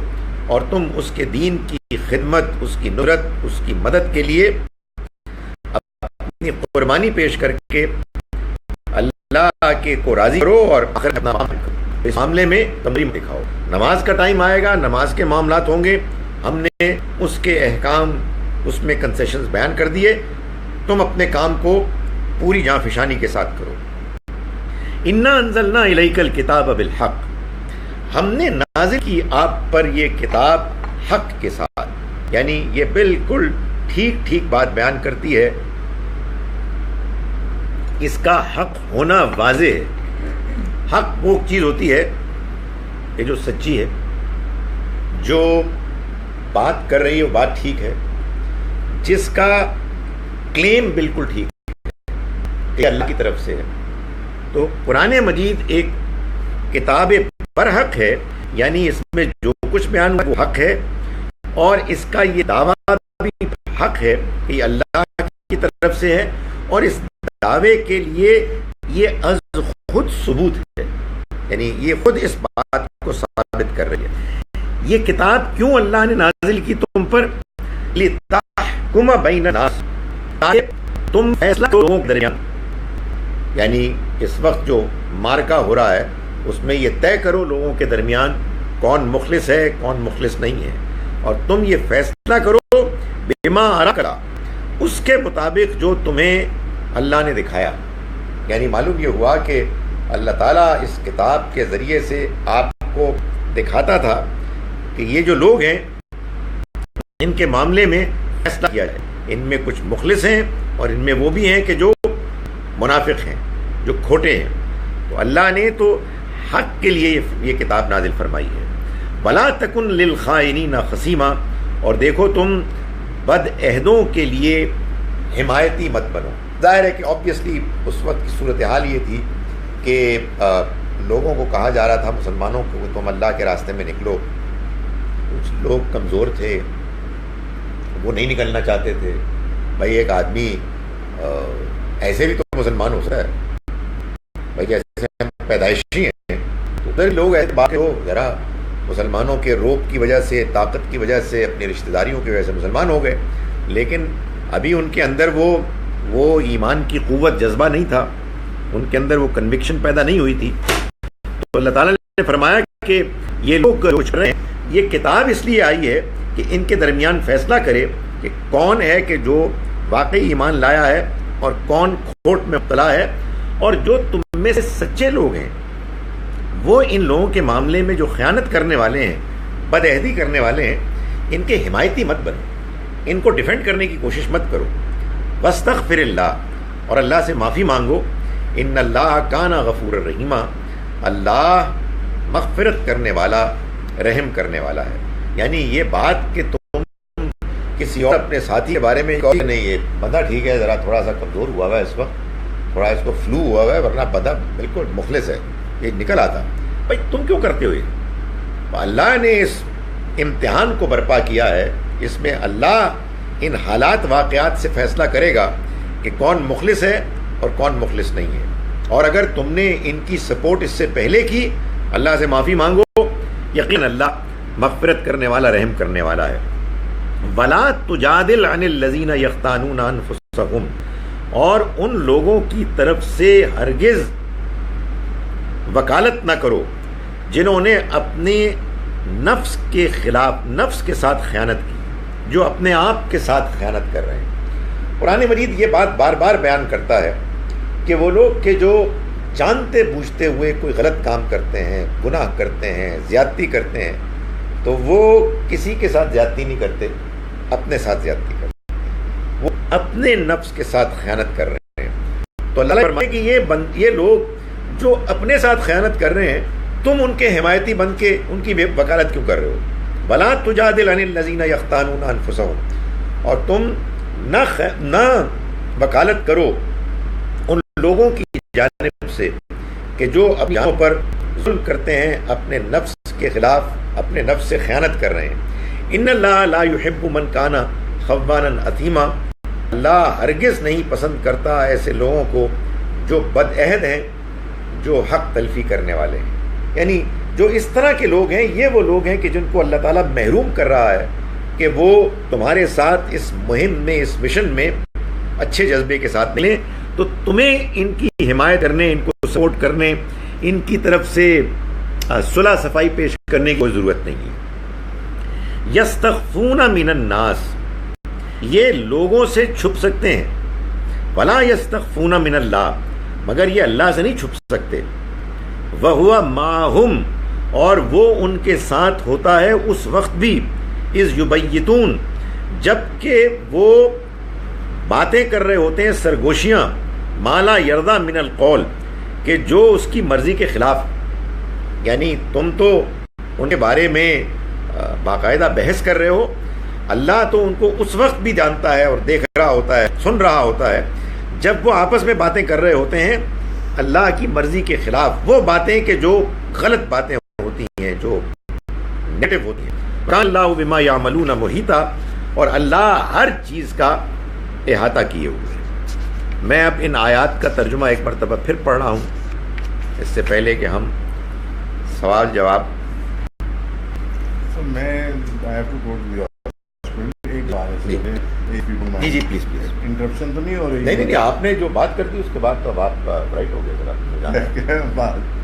اور تم اس کے دین کی خدمت، اس کی نصرت، اس کی مدد کے لیے اپنی قربانی پیش کر کے اللہ کے کو راضی کرو اور آخر اپنا معاملہ کرو. اس معاملے میں تمرین دکھاؤ. نماز کا ٹائم آئے گا، نماز کے معاملات ہوں گے، ہم نے اس کے احکام، اس میں کنسیشنز بیان کر دیے. تم اپنے کام کو پوری جاں فشانی کے ساتھ کرو. انا انزلنا الیک الکتاب بالحق، ہم نے نازل کی آپ پر یہ کتاب حق کے ساتھ، یعنی یہ بالکل ٹھیک ٹھیک بات بیان کرتی ہے. اس کا حق ہونا واضح ہے. حق وہ چیز ہوتی ہے کہ جو سچی ہے، جو بات کر رہی ہے وہ بات ٹھیک ہے، جس کا کلیم بالکل ٹھیک ہے کہ اللہ کی طرف سے ہے. تو قرآن مجید ایک کتاب برحق ہے، یعنی اس میں جو کچھ بیان ہوا وہ حق ہے، اور اس کا یہ دعویٰ بھی حق ہے کہ یہ اللہ کی طرف سے ہے، اور اس دعوے کے لیے یہ از خود ثبوت ہے، یعنی یہ خود اس بات کو ثابت کر رہی ہے. یہ کتاب کیوں اللہ نے نازل کی تم پر؟ لِتَحْكُمَ بَيْنَ النَّاسِ، تاکہ تم فیصلہ کرو لوگوں کے درمیان. یعنی اس وقت جو مارکا ہو رہا ہے اس میں یہ طے کرو لوگوں کے درمیان کون مخلص ہے، کون مخلص نہیں ہے، اور تم یہ فیصلہ کرو بما اراک اللہ، اس کے مطابق جو تمہیں اللہ نے دکھایا. یعنی معلوم یہ ہوا کہ اللہ تعالیٰ اس کتاب کے ذریعے سے آپ کو دکھاتا تھا کہ یہ جو لوگ ہیں ان کے معاملے میں فیصلہ کیا جائے. ان میں کچھ مخلص ہیں اور ان میں وہ بھی ہیں کہ جو منافق ہیں، جو کھوٹے ہیں. تو اللہ نے تو حق کے لیے یہ کتاب نازل فرمائی ہے. وَلَا تَكُنْ لِلْخَائِنِينَ خَصِيمًا، اور دیکھو تم بد عہدوں کے لیے حمایتی مت بنو. ظاہر ہے کہ آبویسلی اس وقت کی صورتحال یہ تھی کہ لوگوں کو کہا جا رہا تھا، مسلمانوں کو، تم اللہ کے راستے میں نکلو. کچھ لوگ کمزور تھے، وہ نہیں نکلنا چاہتے تھے. بھائی ایک آدمی ایسے بھی تو مسلمان ہو سکتا ہے، بھائی جیسے ہم پیدائشی ہیں، تو ادھر لوگ ایسے بات ہو ذرا مسلمانوں کے روب کی وجہ سے، طاقت کی وجہ سے، اپنی رشتہ داریوں کی وجہ سے مسلمان ہو گئے، لیکن ابھی ان کے اندر وہ ایمان کی قوت، جذبہ نہیں تھا، ان کے اندر وہ کنوکشن پیدا نہیں ہوئی تھی. تو اللہ تعالیٰ نے فرمایا کہ یہ لوگ جو چل رہے ہیں، یہ کتاب اس لیے آئی ہے کہ ان کے درمیان فیصلہ کرے کہ کون ہے کہ جو واقعی ایمان لایا ہے اور کون کھوٹ میں مبتلا ہے. اور جو تم میں سے سچے لوگ ہیں وہ ان لوگوں کے معاملے میں جو خیانت کرنے والے ہیں، بد عہدی کرنے والے ہیں، ان کے حمایتی مت بنو، ان کو ڈیفینڈ کرنے کی کوشش مت کرو. واستغفر اللہ، اور اللہ سے معافی مانگو. ان اللہ کان غفور الرحیم، اللہ مغفرت کرنے والا، رحم کرنے والا ہے. یعنی یہ بات کہ تم کسی اور اپنے ساتھی کے بارے میں نہیں، یہ بندہ ٹھیک ہے، ذرا تھوڑا سا کمزور ہوا ہوا ہے اس وقت، تھوڑا اس کو فلو ہوا ہوا ہے، ورنہ بندہ بالکل مخلص ہے، یہ نکل آتا. بھائی تم کیوں کرتے ہو یہ؟ اللہ نے اس امتحان کو برپا کیا ہے، اس میں اللہ ان حالات واقعات سے فیصلہ کرے گا کہ کون مخلص ہے اور کون مخلص نہیں ہے. اور اگر تم نے ان کی سپورٹ اس سے پہلے کی، اللہ سے معافی مانگو، یقین اللہ مغفرت کرنے والا، رحم کرنے والا ہے. وَلَا تُجَادِلْ عَنِ الَّذِينَ يَخْتَانُونَ أَنفُسَهُمْ، اور ان لوگوں کی طرف سے ہرگز وکالت نہ کرو جنہوں نے اپنے نفس کے خلاف، نفس کے ساتھ خیانت کی، جو اپنے آپ کے ساتھ خیانت کر رہے ہیں. قرآن مجید یہ بات بار بار بیان کرتا ہے کہ وہ لوگ کہ جو جانتے بوجھتے ہوئے کوئی غلط کام کرتے ہیں، گناہ کرتے ہیں، زیادتی کرتے ہیں، تو وہ کسی کے ساتھ زیادتی نہیں کرتے، اپنے ساتھ زیادتی کرتے ہیں، وہ اپنے نفس کے ساتھ خیانت کر رہے ہیں. تو اللہ فرمائے کہ یہ لوگ جو اپنے ساتھ خیانت کر رہے ہیں، تم ان کے حمایتی بن کے ان کی وکالت کیوں کر رہے ہو؟ وَلَا تُجَادِلْ عَنِ الَّذِينَ يَخْتَانُونَ أَنفُسَهُمْ، اور تم نہ وکالت کرو ان لوگوں کی جانب سے کہ جو اپنی جانوں پر ظلم کرتے ہیں، اپنے نفس کے خلاف، اپنے نفس سے خیانت کر رہے ہیں. ان اللہ لا يحب من کان خوانا اثیما، اللہ ہرگز نہیں پسند کرتا ایسے لوگوں کو جو بد عہد ہیں، جو حق تلفی کرنے والے ہیں. یعنی جو اس طرح کے لوگ ہیں، یہ وہ لوگ ہیں کہ جن کو اللہ تعالیٰ محروم کر رہا ہے کہ وہ تمہارے ساتھ اس مہم میں، اس مشن میں اچھے جذبے کے ساتھ ملیں. تو تمہیں ان کی حمایت کرنے، ان کو سپورٹ کرنے، ان کی طرف سے صلح صفائی پیش کرنے کی کوئی ضرورت نہیں ہے. یستخفون من الناس، یہ لوگوں سے چھپ سکتے ہیں. ولا یستخفون من اللہ، مگر یہ اللہ سے نہیں چھپ سکتے. وَهُوَ مَعَهُمْ، اور وہ ان کے ساتھ ہوتا ہے اس وقت بھی، اِذْ يُبَيِّتُونَ، جب کہ وہ باتیں کر رہے ہوتے ہیں سرگوشیاں، مَا لَا يَرْضَى مِنَ الْقَوْلِ، کہ جو اس کی مرضی کے خلاف. یعنی تم تو ان کے بارے میں باقاعدہ بحث کر رہے ہو، اللہ تو ان کو اس وقت بھی جانتا ہے اور دیکھ رہا ہوتا ہے، سن رہا ہوتا ہے، جب وہ آپس میں باتیں کر رہے ہوتے ہیں اللہ کی مرضی کے خلاف، وہ باتیں کہ جو غلط باتیں ہوتی ہیں، جو نیگیٹو ہوتی ہیں. کان اللہ بما یعملون محیطا، اور اللہ ہر چیز کا احاطہ کیے ہوئے ہیں. میں اب ان آیات کا ترجمہ ایک مرتبہ پھر پڑھ رہا ہوں، اس سے پہلے کہ ہم سوال جواب. جی جی پلیز پلیز. انٹرپشن تو نہیں ہو رہی؟ نہیں، آپ نے جو بات کر دی اس کے بعد تو اب آپ رائٹ ہو گئے. ذرا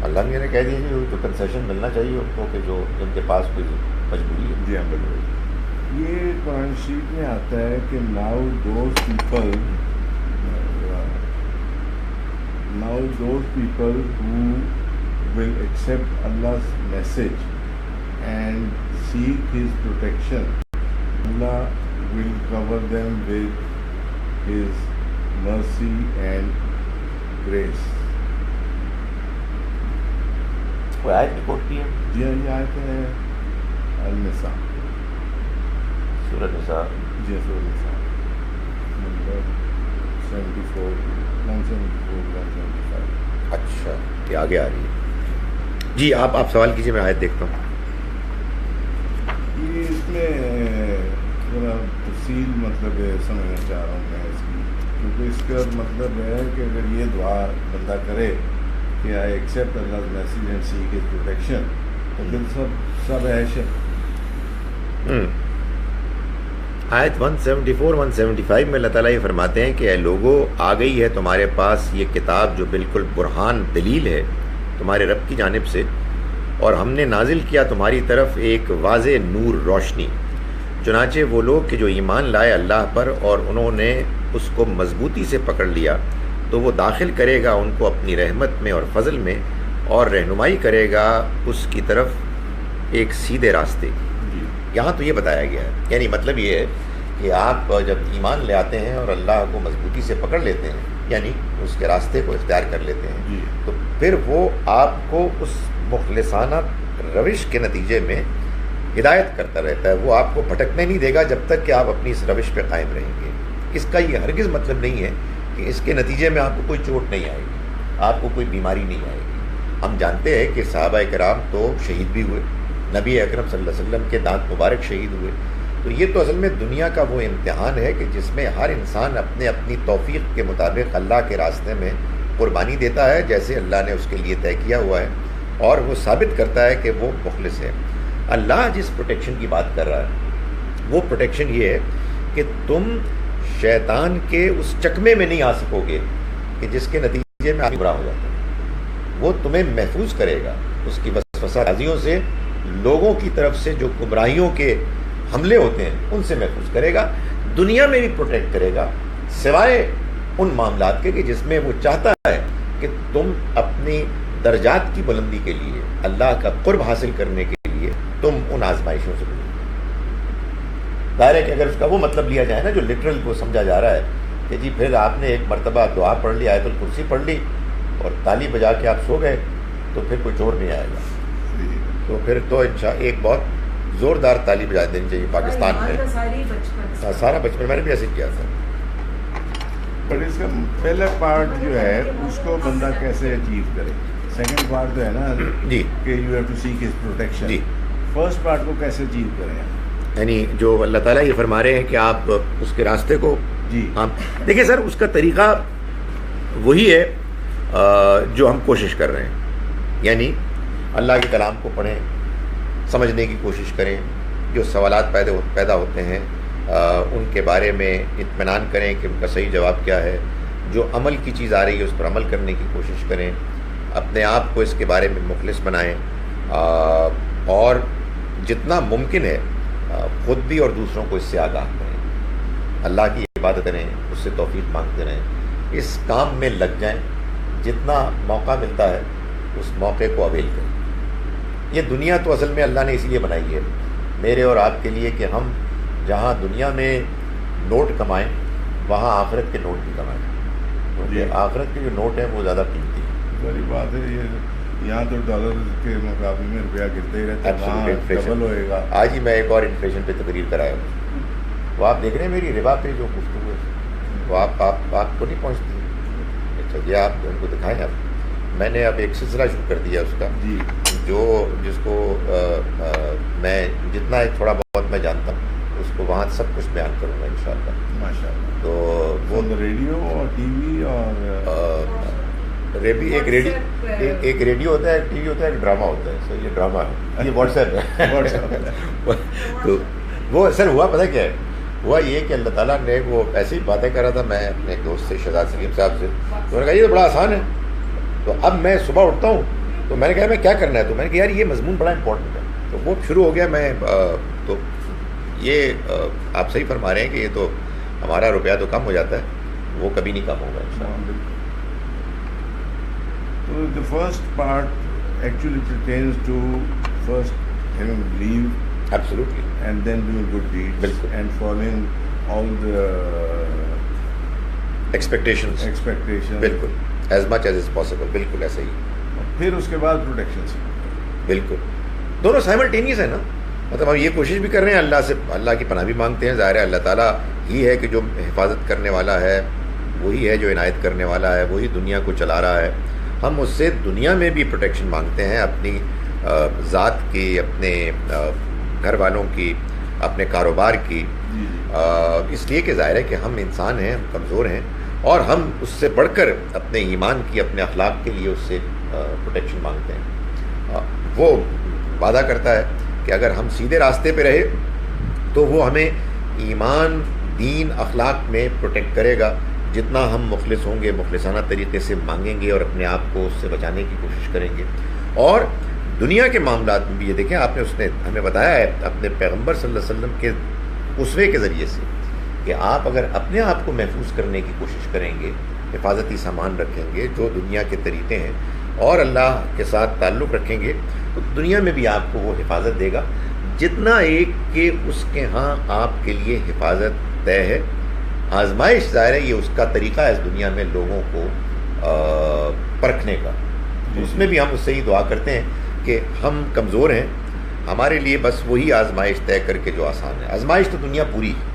اللہ نے کہہ دیا کہ تو کنسیشن ملنا چاہیے ان کو، کہ جو جن کے پاس کوئی مجبوری ہے. جی ہاں بالکل. یہ قرآن شریف میں آتا ہے کہ now those people who will accept Allah's message and seek His protection, Allah will cover them with His mercy and grace. کوئی آیت رپورٹ کی ہے؟ جی ہاں، یہ آیت ہے النساء، سورۃ نساء. جی سورۃ نساء نمبر 74 175. اچھا، یہ آگے آ رہی ہے. جی آپ سوال کیجیے، میں آیت دیکھتا ہوں. یہ اس میں ذرا تفصیل مطلب سمجھنا چاہ رہا ہوں میں اس کی، کیونکہ اس کا مطلب ہے کہ اگر یہ دعا بندہ کرے کہ I accept Allah message and seek his protection, تو پھر سب عیش ہے. آیت 174 175 میں اللہ تعالیٰ یہ فرماتے ہیں کہ اے لوگو، آ گئی ہے تمہارے پاس یہ کتاب جو بالکل برہان دلیل ہے تمہارے رب کی جانب سے، اور ہم نے نازل کیا تمہاری طرف ایک واضح نور، روشنی. چنانچہ وہ لوگ کہ جو ایمان لائے اللہ پر اور انہوں نے اس کو مضبوطی سے پکڑ لیا، تو وہ داخل کرے گا ان کو اپنی رحمت میں اور فضل میں، اور رہنمائی کرے گا اس کی طرف ایک سیدھے راستے. یہاں تو یہ بتایا گیا ہے، یعنی مطلب یہ ہے کہ آپ جب ایمان لے آتے ہیں اور اللہ کو مضبوطی سے پکڑ لیتے ہیں، یعنی اس کے راستے کو اختیار کر لیتے ہیں، تو پھر وہ آپ کو اس مخلصانہ روش کے نتیجے میں ہدایت کرتا رہتا ہے. وہ آپ کو بھٹکنے نہیں دے گا جب تک کہ آپ اپنی اس روش پہ قائم رہیں گے. اس کا یہ ہرگز مطلب نہیں ہے کہ اس کے نتیجے میں آپ کو کوئی چوٹ نہیں آئے گی، آپ کو کوئی بیماری نہیں آئے گی. ہم جانتے ہیں کہ صحابہ کرام تو شہید بھی ہوئے، نبی اکرم صلی اللہ علیہ وسلم کے دانت مبارک شہید ہوئے. تو یہ تو اصل میں دنیا کا وہ امتحان ہے کہ جس میں ہر انسان اپنی توفیق کے مطابق اللہ کے راستے میں قربانی دیتا ہے جیسے اللہ نے اس کے لیے طے کیا ہوا ہے، اور وہ ثابت کرتا ہے کہ وہ مخلص ہے. اللہ جس پروٹیکشن کی بات کر رہا ہے وہ پروٹیکشن یہ ہے کہ تم شیطان کے اس چکمے میں نہیں آ سکو گے کہ جس کے نتیجے میں آدمی گمراہ ہو جاتا ہے. وہ تمہیں محفوظ کرے گا اس کی وسوسہ بازیوں سے، لوگوں کی طرف سے جو گمراہیوں کے حملے ہوتے ہیں ان سے محفوظ کرے گا. دنیا میں بھی پروٹیکٹ کرے گا، سوائے ان معاملات کے کہ جس میں وہ چاہتا ہے کہ تم اپنی درجات کی بلندی کے لیے، اللہ کا قرب حاصل کرنے کے لیے تم ان آزمائشوں سے گزرو. ظاہر ہے کہ اگر اس کا وہ مطلب لیا جائے نا جو لٹرل کو سمجھا جا رہا ہے کہ جی پھر آپ نے ایک مرتبہ دعا پڑھ لی، آیت الکرسی پڑھ لی اور تالی بجا کے آپ سو گئے تو پھر کوئی چور نہیں آئے گا. تو پھر تو ایک بہت زوردار تالی بجا دینی چاہیے پاکستان میں. سارا بچپن میں نے بھی ایسے کیا تھا. بٹ اس کا پہلا پارٹ جو ہے اس کو بندہ کیسے اچیو کرے؟ سیکنڈ پارٹ جو ہے نا جی کہ you have to seek his protection. جی فرسٹ پارٹ کو کیسے اچیو کریں؟ یعنی جو اللہ تعالیٰ یہ فرما رہے ہیں کہ آپ اس کے راستے کو جی ہاں دیکھیں سر، اس کا طریقہ وہی ہے جو ہم کوشش کر رہے ہیں، یعنی اللہ کے کلام کو پڑھیں، سمجھنے کی کوشش کریں، جو سوالات پیدا ہوتے ہیں ان کے بارے میں اطمینان کریں کہ ان کا صحیح جواب کیا ہے، جو عمل کی چیز آ رہی ہے اس پر عمل کرنے کی کوشش کریں، اپنے آپ کو اس کے بارے میں مخلص بنائیں، اور جتنا ممکن ہے خود بھی اور دوسروں کو اس سے آگاہ کریں، اللہ کی عبادت کریں، اس سے توفیق مانگتے رہیں، اس کام میں لگ جائیں، جتنا موقع ملتا ہے اس موقع کو اویل کریں۔ یہ دنیا تو اصل میں اللہ نے اس لیے بنائی ہے میرے اور آپ کے لیے کہ ہم جہاں دنیا میں نوٹ کمائیں وہاں آخرت کے نوٹ بھی کمائیں، کیونکہ آخرت کے جو نوٹ ہیں وہ زیادہ قیمتی ہیں۔ بڑی بات ہے، یہ یہاں تو ڈالر کے مقابلے میں روپیہ گرتے ہی رہتا ہے، وہاں ڈبل ہوئے گا۔ آج ہی میں ایک اور انفلیشن پہ تقریر کرایا ہوں، وہ آپ دیکھ رہے ہیں میری ربا پہ جو گفتگو ہے وہ آپ کو نہیں پہنچتی؟ اچھا یہ آپ ان کو دکھائیں۔ اب میں نے اب ایک سلسلہ شروع کر دیا اس کا، جی جس کو میں جتنا تھوڑا بہت میں جانتا ہوں اس کو وہاں سب کچھ بیان کروں گا انشاءاللہ۔ ماشاء اللہ۔ تو وہ ریڈیو اور ٹی وی اور ایک ریڈیو ہوتا ہے، ٹی وی ہوتا ہے، ایک ڈرامہ ہوتا ہے۔ سر یہ ڈرامہ ہے، یہ واٹس ایپ ہے۔ تو وہ سر ہوا پتہ کیا ہے، ہوا یہ کہ اللہ تعالیٰ نے وہ ایسی باتیں کر رہا تھا میں اپنے ایک دوست سے شہزاد سلیم صاحب سے، تو انہوں نے کہا یہ تو بڑا آسان ہے۔ تو اب میں صبح اٹھتا ہوں تو میں نے کہا میں کیا کرنا ہے، تو میں نے کہا یار یہ مضمون بڑا امپورٹنٹ ہے، تو وہ شروع ہو گیا۔ میں تو یہ آپ صحیح فرما رہے ہیں کہ یہ تو ہمارا روپیہ تو کم ہو جاتا ہے، وہ کبھی نہیں کم ہوگا انشاءاللہ۔ So the first part actually pertains to first having belief Absolutely. and then doing good deeds بالکل. and following all the expectations بالکل as much as is possible، بالکل ایسے ہی۔ پھر اس کے بعد پروٹیکشن سے بالکل دونوں سائملٹینیس ہے نا، مطلب ہم یہ کوشش بھی کر رہے ہیں اللہ سے، اللہ کی پناہ بھی مانگتے ہیں، ظاہر ہے اللہ تعالیٰ ہی ہے کہ جو حفاظت کرنے والا ہے، وہی ہے جو عنایت کرنے والا ہے، وہی دنیا کو چلا رہا ہے۔ ہم اس سے دنیا میں بھی پروٹیکشن مانگتے ہیں، اپنی ذات کی، اپنے گھر والوں کی، اپنے کاروبار کی، اس لیے کہ ظاہر ہے کہ ہم انسان ہیں، ہم کمزور ہیں، اور ہم اس سے بڑھ کر اپنے ایمان کی، اپنے اخلاق کے لیے اس سے پروٹیکشن مانگتے ہیں۔ وہ وعدہ کرتا ہے کہ اگر ہم سیدھے راستے پہ رہے تو وہ ہمیں ایمان، دین، اخلاق میں پروٹیکٹ کرے گا۔ جتنا ہم مخلص ہوں گے، مخلصانہ طریقے سے مانگیں گے اور اپنے آپ کو اس سے بچانے کی کوشش کریں گے، اور دنیا کے معاملات میں بھی یہ دیکھیں آپ نے اس نے ہمیں بتایا ہے اپنے پیغمبر صلی اللہ علیہ وسلم کے اسوے کے ذریعے سے کہ آپ اگر اپنے آپ کو محفوظ کرنے کی کوشش کریں گے، حفاظتی سامان رکھیں گے جو دنیا کے طریقے ہیں، اور اللہ کے ساتھ تعلق رکھیں گے، تو دنیا میں بھی آپ کو وہ حفاظت دے گا جتنا ایک کہ اس کے ہاں آپ کے لیے حفاظت طے ہے۔ آزمائش ظاہر ہے یہ اس کا طریقہ ہے اس دنیا میں لوگوں کو پرکھنے کا، اس میں بھی ہم اس سے ہی دعا کرتے ہیں کہ ہم کمزور ہیں، ہمارے لیے بس وہی آزمائش طے کر کے جو آسان ہے۔ آزمائش تو دنیا پوری ہے،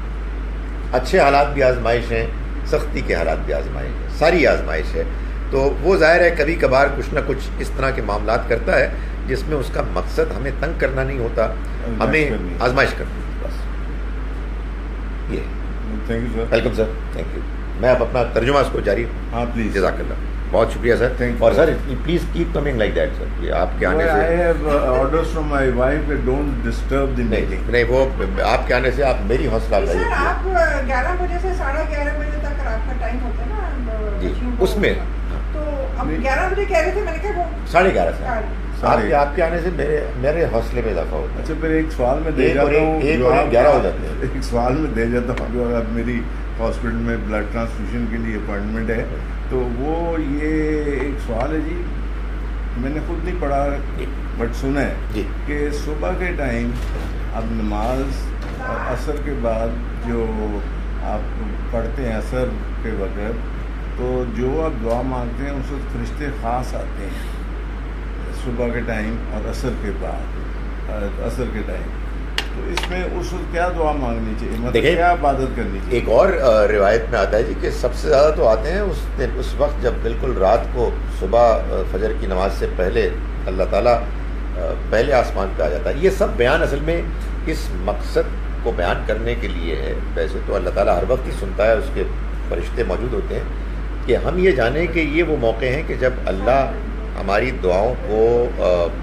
اچھے حالات بھی آزمائش ہیں، سختی کے حالات بھی آزمائش ہیں، ساری آزمائش ہے۔ تو وہ ظاہر ہے کبھی کبھار کچھ نہ کچھ اس طرح کے معاملات کرتا ہے جس میں اس کا مقصد ہمیں تنگ کرنا نہیں ہوتا، ہمیں آزمائش کرنی ہوتی، بس یہ۔ Thank you sir. Welcome sir, thank you. میں اب اپنا ترجمہ اس کو جاری، ہاں پلیز، جزاک اللہ، بہت شکریہ سر، اور sir please keep coming like that sir, یہ آپ کے آنے سے I have orders from my wife that don't disturb the meeting. نہیں وہ آپ کے آنے سے آپ میری حوصلہ افزائی سر ہوتی ہے۔ آپ 11 بجے سے 11:30 بجے تک رات کا ٹائم ہوتا ہے نا جی بچیوں کو، اس میں تو اب 11 بجے کہہ رہے تھے، میں نے کہا وہ 11:30 سے آپ کے آنے سے میرے حوصلے میں اضافہ ہوتا ہے۔ اچھا پھر ایک سوال میں دے جاتا ہوں، 11 ہو جاتے ہیں۔ ایک سوال میں دے جاتا ہوں، جو اب میری ہاسپٹل میں بلڈ ٹرانسفیوژن کے لیے اپوائنٹمنٹ ہے، تو وہ یہ ایک سوال ہے جی، میں نے خود نہیں پڑھا بٹ سنا ہے جی کہ صبح کے ٹائم اب نماز اور عصر کے بعد جو آپ پڑھتے ہیں عصر کے وقت، تو جو آپ دعا مانگتے ہیں اس وقت فرشتے خاص آتے ہیں صبح کے ٹائم اور عصر کے بعد، عصر کے ٹائم، تو اس میں اس وقت کیا دعا مانگنی چاہیے، مطلب کیا عبادت کرنی چاہیے؟ ایک اور روایت میں آتا ہے جی کہ سب سے زیادہ تو آتے ہیں اس وقت جب بالکل رات کو صبح فجر کی نماز سے پہلے اللہ تعالیٰ پہلے آسمان پہ آ جاتا ہے. یہ سب بیان اصل میں اس مقصد کو بیان کرنے کے لیے ہے. ویسے تو اللہ تعالیٰ ہر وقت ہی سنتا ہے, اس کے فرشتے موجود ہوتے ہیں, کہ ہم یہ جانیں کہ یہ وہ موقع ہیں کہ جب اللہ ہماری دعاؤں کو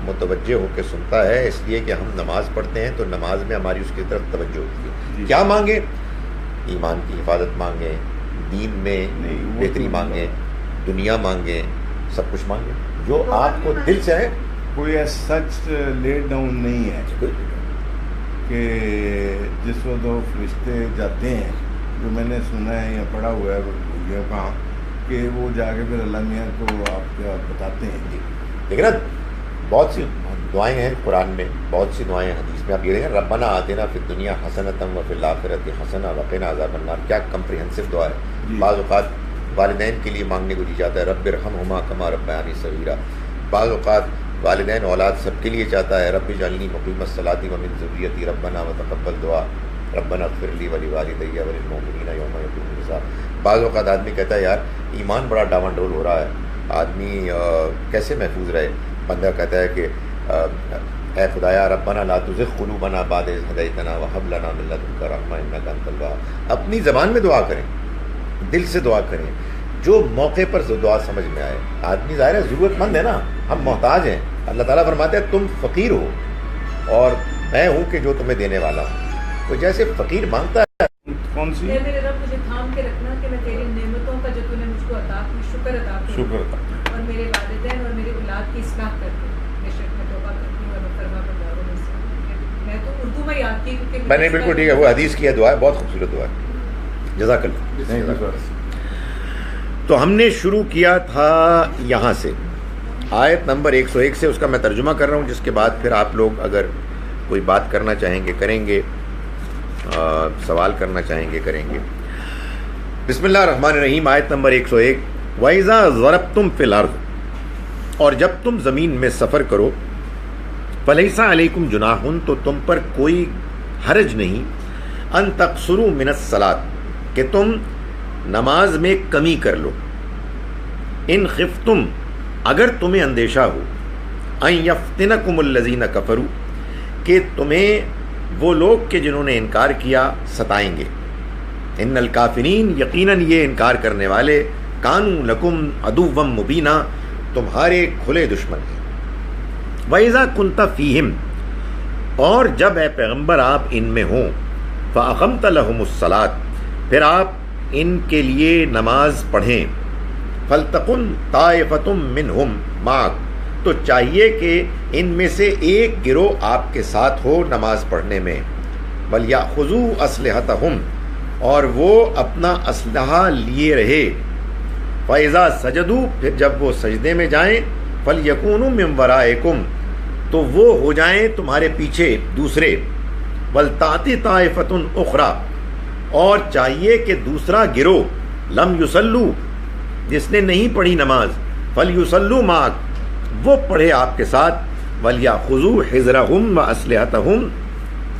متوجہ ہو کے سنتا ہے, اس لیے کہ ہم نماز پڑھتے ہیں تو نماز میں ہماری اس کی طرف توجہ ہوتی ہے. کیا مانگیں؟ ایمان کی حفاظت مانگیں, دین میں بہتری مانگیں, دنیا مانگیں, سب کچھ مانگیں جو آپ کو دل سے ہے. کوئی سچ لیٹ ڈاؤن نہیں ہے کہ جس وقت وہ فرشتے جاتے ہیں, جو میں نے سنا ہے یا پڑھا ہوا ہے یہ کہاں, کہ وہ جا کے پھر اللہ میاں کو آپ کیا بتاتے ہیں. لیکن نا بہت سی دعائیں ہیں قرآن میں, بہت سی دعائیں حدیث میں. آپ یہ دیکھیں ربنا آتنا فی الدنیا حسنۃ وفی الآخرۃ حسنۃ وقنا عذاب النار. کیا کمپریہنسو دعا ہے. بعض اوقات والدین کے لیے مانگنے کو دی جاتا ہے رب ارحمہما کما ربیانی صغیرا. بعض اوقات والدین اولاد سب کے لیے چاہتا ہے رب اجعلنی مقیم الصلاۃ ومن ذریتی ربنا وتقبل دعا ربنا اغفر لی ولوالدی وللمؤمنین یوم یقوم الحساب. بعض اوقات آدمی کہتا ہے یار ایمان بڑا ڈاون ڈول ہو رہا ہے, آدمی کیسے محفوظ رہے. بندہ کہتا ہے کہ اے خدایا ربنا لا تزغ قلوبنا بعد اذ ہدیتنا وہب لنا من لدنک رحمہ انک انت الوہاب. اپنی زبان میں دعا کریں, دل سے دعا کریں, جو موقع پر دعا سمجھ میں آئے. آدمی ظاہر ہے ضرورت مند ہے نا, ہم محتاج ہیں. اللہ تعالیٰ فرماتے ہیں تم فقیر ہو اور میں ہوں کہ جو تمہیں دینے والا ہوں. تو جیسے فقیر مانگتا ہے کون سی اے میرے رب مجھے تھام کے رکھنا کہ میں تیری نعمتوں کا جو تو نے مجھ کو عطا کی شکر ادا کروں, اور میرے والدین اور میری اولاد کی اصلاح کر دوں. بے شک میں توبہ کرتی ہوں اور میں فرما برداروں میں سے ہوں. میں تو اردو میں یاد کی کیونکہ میں نے بالکل ٹھیک ہے, وہ حدیث کی ہے دعا ہے, بہت خوبصورت دعا ہے. جزاک اللہ. تو ہم نے شروع کیا تھا یہاں سے آیت نمبر 101 سے, اس کا میں ترجمہ کر رہا ہوں, جس کے بعد پھر آپ لوگ اگر کوئی بات کرنا چاہیں گے کریں گے, سوال کرنا چاہیں گے کریں گے. بسم اللہ الرحمن الرحیم. آیت نمبر 101. وَإِذَا ضَرَبْتُمْ فِي الْأَرْضِ, اور جب تم زمین میں سفر کرو, فَلَيْسَ عَلَيْكُمْ جُنَاحٌ, تو تم پر کوئی حرج نہیں, أَن تَقْصُرُوا مِنَ الصَّلَاةِ, کہ تم نماز میں کمی کر لو. ان خفتم, اگر تمہیں اندیشہ ہو, ان یفتنکم الذین کفروا, کہ تمہیں وہ لوگ کہ جنہوں نے انکار کیا ستائیں گے. ان الکافرین, یقیناً یہ انکار کرنے والے, کانوا لکم عدوا مبینا, تمہارے کھلے دشمن ہیں. وَإِذَا كُنْتَ فِيهِمْ, اور جب اے پیغمبر آپ ان میں ہوں, فَأَقَمْتَ لَهُمُ الصَّلَاةَ, پھر آپ ان کے لیے نماز پڑھیں. فَلْتَقُمْ طَائِفَةٌ مِّنْهُمْ مَعَكَ, تو چاہیے کہ ان میں سے ایک گروہ آپ کے ساتھ ہو نماز پڑھنے میں. وَلْيَأْخُذُوا أَسْلِحَتَهُمْ, اور وہ اپنا اسلحہ لیے رہے. فَإِذَا سَجَدُوا, پھر جب وہ سجدے میں جائیں, فَلْيَكُونُوا مِنْ وَرَائِكُمْ, تو وہ ہو جائیں تمہارے پیچھے دوسرے. وَلْتَأْتِ طَائِفَةٌ أُخْرَى, اور چاہیے کہ دوسرا گروہ, لم یصلوا, جس نے نہیں پڑھی نماز, فلیصلوا معک, وہ پڑھے آپ کے ساتھ. ولیأخذوا حذرهم واسلحتهم,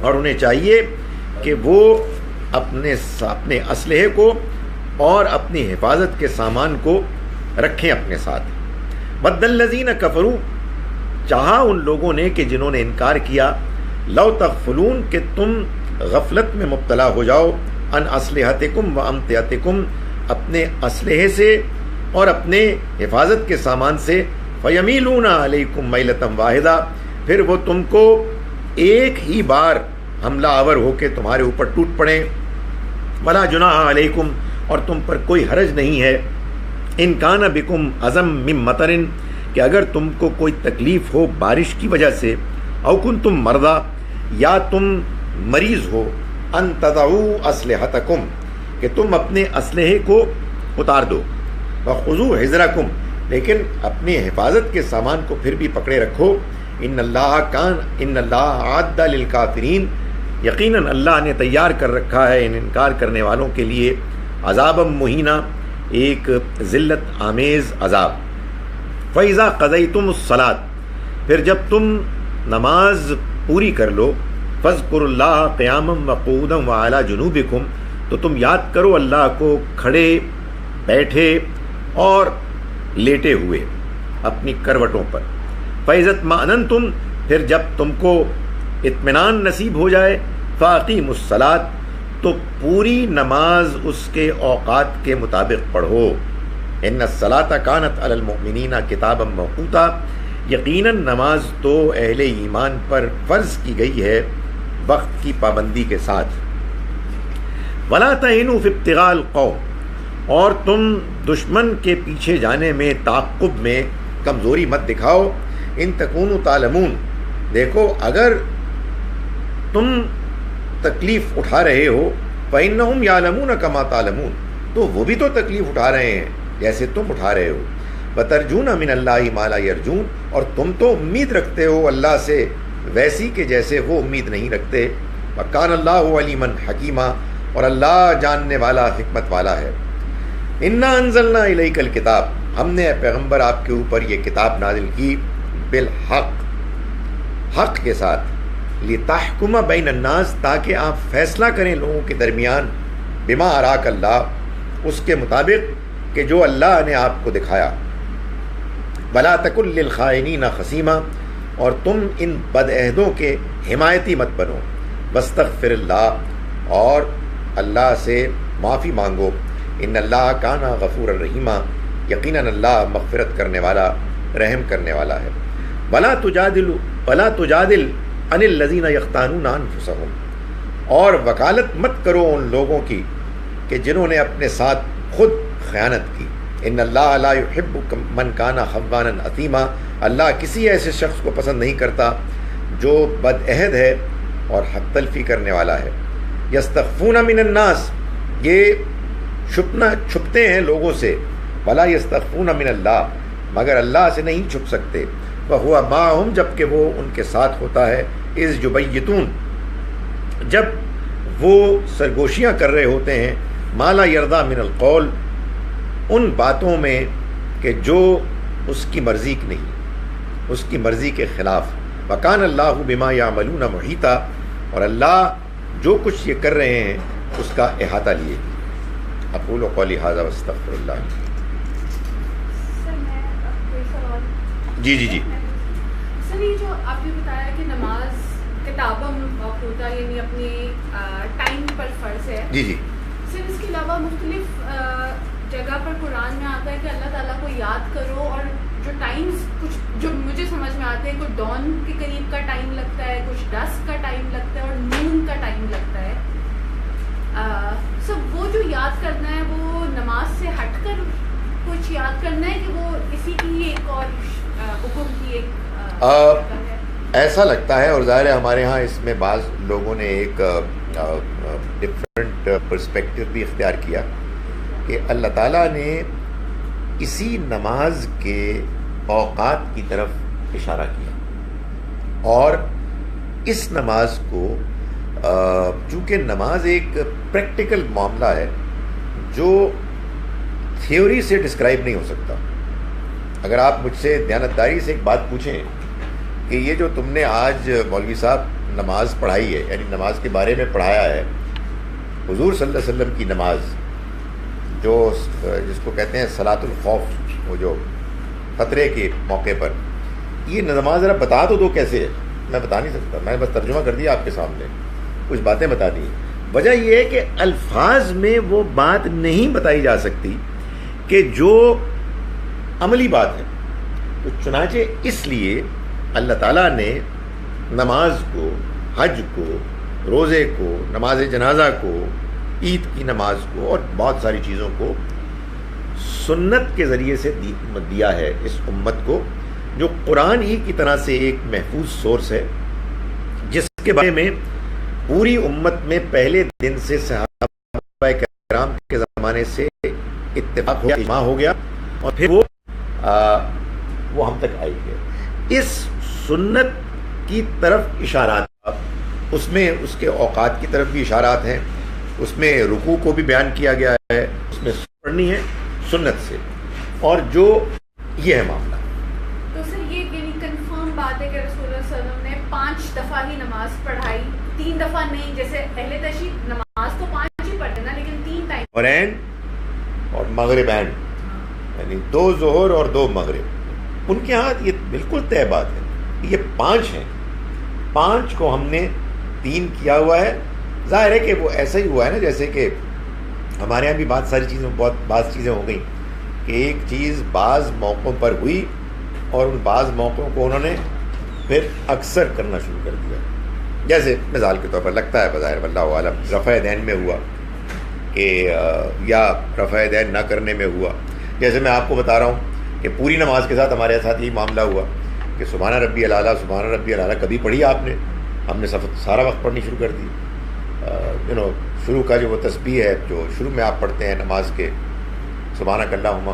اور انہیں چاہیے کہ وہ اپنے اسلحے کو اور اپنی حفاظت کے سامان کو رکھیں اپنے ساتھ. ود الذین کفروا, چاہا ان لوگوں نے کہ جنہوں نے انکار کیا, لو تغفلون, کہ تم غفلت میں مبتلا ہو جاؤ, ان اسلحتکم و امتعتکم, اپنے اسلحے سے اور اپنے حفاظت کے سامان سے. فیمیلون علیکم میلۃ واحدہ, پھر وہ تم کو ایک ہی بار حملہ آور ہو کے تمہارے اوپر ٹوٹ پڑیں. ولا جناح علیکم, اور تم پر کوئی حرج نہیں ہے. ان کان بکم عزم من مطر, کہ اگر تم کو کوئی تکلیف ہو بارش کی وجہ سے, او کنتم مرضی, یا تم مریض ہو, ان تضعوا اسلحتکم, کہ تم اپنے اسلحے کو اتار دو. وخذوا حذرکم, لیکن اپنی حفاظت کے سامان کو پھر بھی پکڑے رکھو. ان اللہ اعد للکافرین, یقیناً اللہ نے تیار کر رکھا ہے ان انکار کرنے والوں کے لیے عذاب مہینہ, ایک ذلت آمیز عذاب. فَإِذَا قَضَيْتُمُ الصَّلَاةَ, پھر جب تم نماز پوری کر لو, فَاذْكُرُوا اللَّهَ قِيَامًا وَقُعُودًا وَعَلَىٰ جُنُوبِكُمْ, تو تم یاد کرو اللہ کو کھڑے, بیٹھے اور لیٹے ہوئے اپنی کروٹوں پر. فَإِذَا اطْمَأْنَنْتُمْ, پھر جب تم کو اطمینان نصیب ہو جائے فاقیموا الصلاۃ تو پوری نماز اس کے اوقات کے مطابق پڑھو. ان الصلاۃ کانت علی المؤمنین کتابا موقوتا یقیناً نماز تو اہل ایمان پر فرض کی گئی ہے وقت کی پابندی کے ساتھ. ولا تہنوا فی ابتغاء القوم اور تم دشمن کے پیچھے جانے میں تعقب میں کمزوری مت دکھاؤ. ان تکونوا تعلمون دیکھو اگر تم تکلیف اٹھا رہے ہو فإنہم یعلمون کما تعلمون تو وہ بھی تو تکلیف اٹھا رہے ہیں جیسے تم اٹھا رہے ہو. وترجون من اللہ ما لا یرجون اور تم تو امید رکھتے ہو اللہ سے ویسی کہ جیسے وہ امید نہیں رکھتے. وکان اللہ علیما حکیما اور اللہ جاننے والا حکمت والا ہے. انا انزلنا الیک الکتاب ہم نے اے پیغمبر آپ کے اوپر یہ کتاب نازل کی بالحق حق کے ساتھ. لتحکم بین الناس تاکہ آپ فیصلہ کریں لوگوں کے درمیان بما اراک اللہ اس کے مطابق کہ جو اللہ نے آپ کو دکھایا. ولا تکن للخائنین خصیما اور تم ان بدعہدوں کے حمایتی مت بنو. واستغفر اللہ اور اللہ سے معافی مانگو. ان اللہ کان غفورا رحیما یقیناً اللہ مغفرت کرنے والا رحم کرنے والا ہے. ولا تجادل عن الذین یختانون انفسهم اور وکالت مت کرو ان لوگوں کی کہ جنہوں نے اپنے ساتھ خود خیانت کی. ان اللہ لا یحب من کان خوانا اثیما اللہ کسی ایسے شخص کو پسند نہیں کرتا جو بدعہد ہے اور حق تلفی کرنے والا ہے. یستخفون من الناس یہ چھپتے ہیں لوگوں سے. ولا یستخفون من اللہ مگر اللہ سے نہیں چھپ سکتے. وہو معہم جب کہ وہ ان کے ساتھ ہوتا ہے. اذ یبیتون جب وہ سرگوشیاں کر رہے ہوتے ہیں. ما لا یرضی من القول ان باتوں میں کہ جو اس کی مرضی کی نہیں اس کی مرضی کے خلاف. وکان اللہ بما یعملون محیطا اور اللہ جو کچھ یہ کر رہے ہیں اس کا احاطہ لیے. اقول قولی ھذا واستغفر اللہ. سر میں کوئی سوال جی جی جی سر یہ جو آپ نے بتایا کہ نماز کتابہ موقوتا یعنی اپنے ٹائم پر فرض ہے. جی جی سر اس کے علاوہ مختلف جگہ پر قرآن میں آتا ہے کہ اللہ تعالیٰ کو یاد کرو اور جو ٹائمز کچھ جو مجھے سمجھ میں آتے ہیں کچھ ڈان کے قریب کا ٹائم لگتا ہے کچھ ڈسک کا ٹائم لگتا ہے اور نون کا ٹائم لگتا ہے. سب وہ جو یاد کرنا ہے وہ نماز سے ہٹ کر کچھ یاد کرنا ہے کہ وہ اسی کی ایک اور حکم کی ایک ایسا لگتا ہے اور ظاہر ہے ہمارے ہاں اس میں بعض لوگوں نے ایک ڈفرینٹ پرسپیکٹو بھی اختیار کیا کہ اللہ تعالیٰ نے اسی نماز کے اوقات کی طرف اشارہ کیا اور اس نماز کو چونکہ نماز ایک پریکٹیکل معاملہ ہے جو تھیوری سے ڈسکرائب نہیں ہو سکتا. اگر آپ مجھ سے دیانتداری سے ایک بات پوچھیں کہ یہ جو تم نے آج مولوی صاحب نماز پڑھائی ہے یعنی نماز کے بارے میں پڑھایا ہے حضور صلی اللہ علیہ وسلم کی نماز جو جس کو کہتے ہیں صلاۃ الخوف وہ جو خطرے کے موقع پر یہ نماز ذرا بتا تو دو کیسے ہے. میں بتا نہیں سکتا میں بس ترجمہ کر دیا آپ کے سامنے کچھ باتیں بتا دی. وجہ یہ ہے کہ الفاظ میں وہ بات نہیں بتائی جا سکتی کہ جو عملی بات ہے. تو چنانچہ اس لیے اللہ تعالیٰ نے نماز کو حج کو روزے کو نماز جنازہ کو عید کی نماز کو اور بہت ساری چیزوں کو سنت کے ذریعے سے دیا ہے اس امت کو جو قرآن ہی کی طرح سے ایک محفوظ سورس ہے جس کے بارے میں پوری امت میں پہلے دن سے صحابہ کرام کے زمانے سے اتفاق ہو گیا اجماع ہو گیا اور پھر وہ ہم تک آئی ہے. اس سنت کی طرف اشارات اس میں اس کے اوقات کی طرف بھی اشارات ہیں. اس میں رکوع کو بھی بیان کیا گیا ہے اس میں پڑھنی ہے سنت سے اور جو یہ ہے معاملہ. تو سر یہ یعنی کنفرم بات ہے کہ رسول اللہ صلی اللہ علیہ وسلم نے 5 دفعہ ہی نماز پڑھائی 3 دفعہ نہیں جیسے اہل تشریف نماز تو 5 ہی پڑھتے نا لیکن 3 ٹائم ظہرین اور مغربین یعنی 2 ظہر اور 2 مغرب ان کے ہاں یہ بالکل طے بات ہے یہ 5 ہیں 5 کو ہم نے 3 کیا ہوا ہے. ظاہر ہے کہ وہ ایسا ہی ہوا ہے نا جیسے کہ ہمارے یہاں بھی بہت ساری چیزیں بعض چیزیں ہو گئیں کہ ایک چیز بعض موقعوں پر ہوئی اور ان بعض موقعوں کو انہوں نے پھر اکثر کرنا شروع کر دیا. جیسے مثال کے طور پر لگتا ہے بظاہر واللہ عالم رفع دین میں ہوا کہ یا رفع دین نہ کرنے میں ہوا. جیسے میں آپ کو بتا رہا ہوں کہ پوری نماز کے ساتھ ہمارے ساتھ یہی معاملہ ہوا کہ سبحان ربی الاعلیٰ سبحان ربی الاعلیٰ کبھی پڑھی آپ نے؟ ہم نے سارا وقت پڑھنی شروع کر دی. شروع کا جو وہ تسبیح ہے جو شروع میں آپ پڑھتے ہیں نماز کے سبحانک اللہم،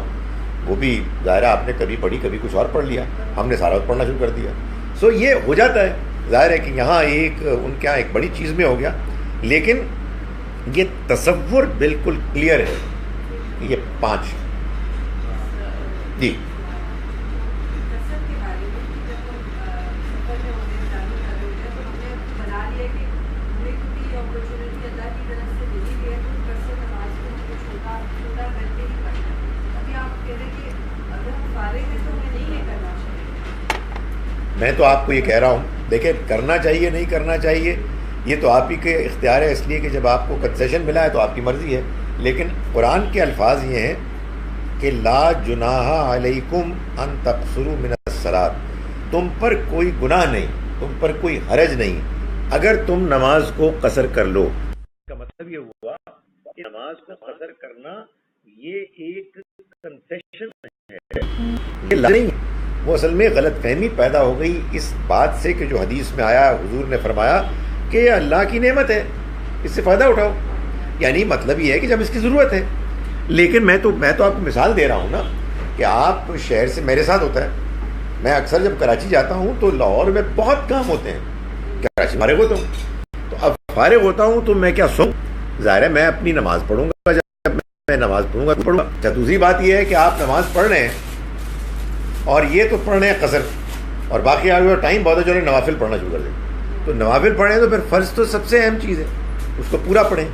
وہ بھی ظاہر ہے آپ نے کبھی پڑھی کبھی کچھ اور پڑھ لیا، ہم نے سارا وقت پڑھنا شروع کر دیا. سو یہ ہو جاتا ہے. ظاہر ہے کہ یہاں ان کے یہاں ایک بڑی چیز میں ہو گیا، لیکن یہ تصور بالکل کلیئر ہے کہ یہ 5. جی میں تو آپ کو یہ کہہ رہا ہوں، دیکھیں کرنا چاہیے نہیں کرنا چاہیے یہ تو آپ ہی کے اختیار ہے، اس لیے کہ جب آپ کو کنسیشن ملا ہے تو آپ کی مرضی ہے. لیکن قرآن کے الفاظ یہ ہیں کہ لا جناح علیکم ان تقصروا من الصلاۃ، تم پر کوئی گناہ نہیں، تم پر کوئی حرج نہیں اگر تم نماز کو قصر کر لو. اس کا مطلب یہ ہوا کہ نماز کو قصر کرنا یہ ایک کنسیشن ہے، یہ نہیں. وہ اصل میں غلط فہمی پیدا ہو گئی اس بات سے کہ جو حدیث میں آیا حضور نے فرمایا کہ یہ اللہ کی نعمت ہے، اس سے فائدہ اٹھاؤ. یعنی مطلب یہ ہے کہ جب اس کی ضرورت ہے. لیکن میں تو آپ کو مثال دے رہا ہوں نا کہ آپ شہر سے میرے ساتھ ہوتا ہے. میں اکثر جب کراچی جاتا ہوں تو لاہور میں بہت کام ہوتے ہیں، کراچی فارغ ہوتا ہوں تو اب فارغ ہوتا ہوں تو میں کیا سوں، ظاہر ہے میں اپنی نماز پڑھوں گا، جب میں نماز پڑھوں گا تو پڑھوں گا. اچھا دوسری بات یہ ہے کہ آپ نماز پڑھ رہے ہیں اور یہ تو پڑھ رہے ہیں قصر اور باقی آگے ٹائم بہت ہے چلو نوافل پڑھنا شروع کر دیں. تو نوافل پڑھیں تو پھر فرض تو سب سے اہم چیز ہے، اس کو پورا پڑھیں.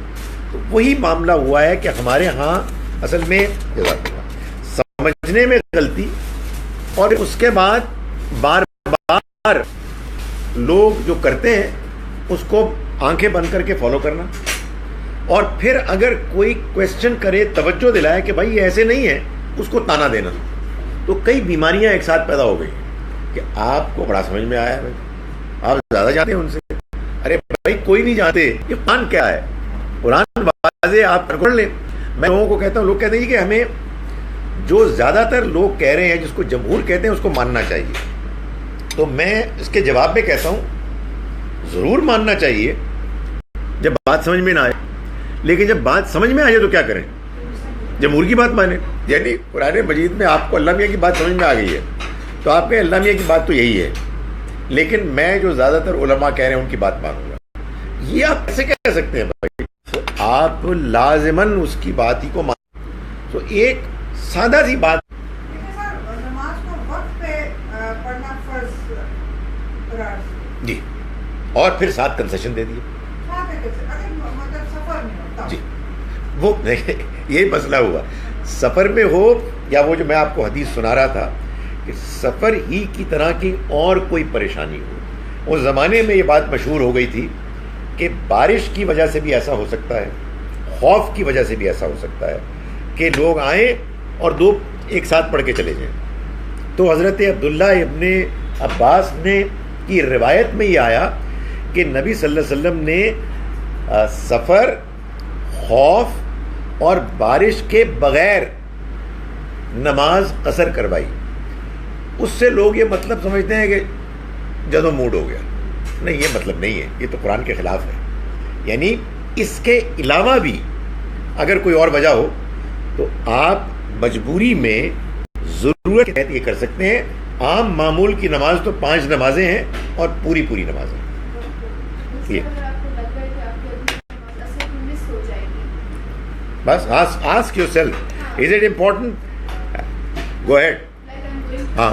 تو وہی معاملہ ہوا ہے کہ ہمارے ہاں اصل میں سمجھنے میں غلطی اور اس کے بعد بار بار لوگ جو کرتے ہیں اس کو آنکھیں بند کر کے فالو کرنا، اور پھر اگر کوئی کویسچن کرے توجہ دلائے کہ بھائی یہ ایسے نہیں ہے اس کو تانا دینا. تو کئی بیماریاں ایک ساتھ پیدا ہو گئی کہ آپ کو بڑا سمجھ میں آیا ہے، آپ زیادہ جانتے ہیں ان سے. ارے بھائی کوئی نہیں جانتے یہ قرآن کیا ہے، قرآن واضح آپ پڑھ لیں. میں لوگوں کو کہتا ہوں، لوگ کہتے ہیں کہ ہمیں جو زیادہ تر لوگ کہہ رہے ہیں جس کو جمہور کہتے ہیں اس کو ماننا چاہیے. تو میں اس کے جواب میں کہتا ہوں ضرور ماننا چاہیے جب بات سمجھ میں نہ آئے، لیکن جب بات سمجھ میں آ جائے تو کیا کریں، جمہور کی بات مانیں. یعنی قرآن مجید میں آپ کو اللہ میاں کی بات سمجھ میں آ گئی ہے تو آپ کہیں اللہ میاں کی بات تو یہی ہے، لیکن میں جو زیادہ تر علماء کہہ رہے ہیں ان کی بات مانوں گا. یہ آپ کیسے کہہ سکتے ہیں بھائی؟ تو آپ لازماً اس کی بات ہی کو مان. تو ایک سادہ سی بات، نماز کو وقت پہ پڑھنا فرض قرار جی، اور پھر ساتھ کنسیشن دے دیے. مطلب سفر میں ہوتا جی وہ یہی مسئلہ ہوا، سفر میں ہو یا وہ جو میں آپ کو حدیث سنا رہا تھا کہ سفر ہی کی طرح کی اور کوئی پریشانی ہو. اس زمانے میں یہ بات مشہور ہو گئی تھی کہ بارش کی وجہ سے بھی ایسا ہو سکتا ہے، خوف کی وجہ سے بھی ایسا ہو سکتا ہے کہ لوگ آئیں اور 2 ایک ساتھ پڑھ کے چلے جائیں. تو حضرت عبداللہ ابن عباس نے کی روایت میں یہ آیا کہ نبی صلی اللہ علیہ وسلم نے سفر، خوف اور بارش کے بغیر نماز قصر کروائی. اس سے لوگ یہ مطلب سمجھتے ہیں کہ جدو موڈ ہو گیا. نہیں، یہ مطلب نہیں ہے، یہ تو قرآن کے خلاف ہے. یعنی اس کے علاوہ بھی اگر کوئی اور وجہ ہو تو آپ مجبوری میں ضرورت کے تحت یہ کر سکتے ہیں. عام معمول کی نماز تو 5 نمازیں ہیں اور پوری نمازیں. یہ بس ask yourself, is it important? Go ahead. ہاں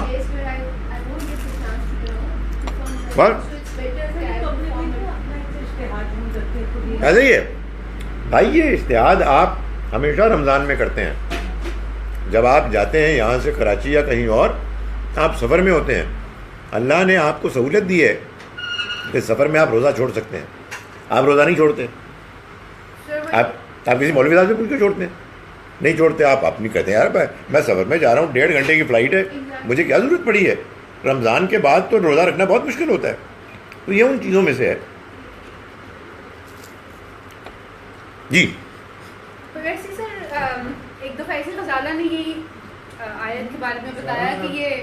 ایسا ہی ہے بھائی. یہ اجتہاد آپ ہمیشہ رمضان میں کرتے ہیں. جب آپ جاتے ہیں یہاں سے کراچی یا کہیں اور، آپ سفر میں ہوتے ہیں، اللہ نے آپ کو سہولت دی ہے کہ سفر میں آپ روزہ چھوڑ سکتے ہیں, آپ روزہ نہیں چھوڑتے. آپ کسی مولوی صاحب سے پوچھ کے چھوڑتے ہیں؟ نہیں چھوڑتے. آپ اپنی کہتے ہیں یار میں سفر میں جا رہا ہوں, 1.5 گھنٹے کی فلائٹ ہے, مجھے کیا ضرورت پڑی ہے. رمضان کے بعد تو روزہ رکھنا بہت مشکل ہوتا ہے. تو یہ ان چیزوں میں سے ہے. جی ویسے سر ایک دفعہ ایسے غزالہ نے یہی آیت کے بارے میں بتایا کہ یہ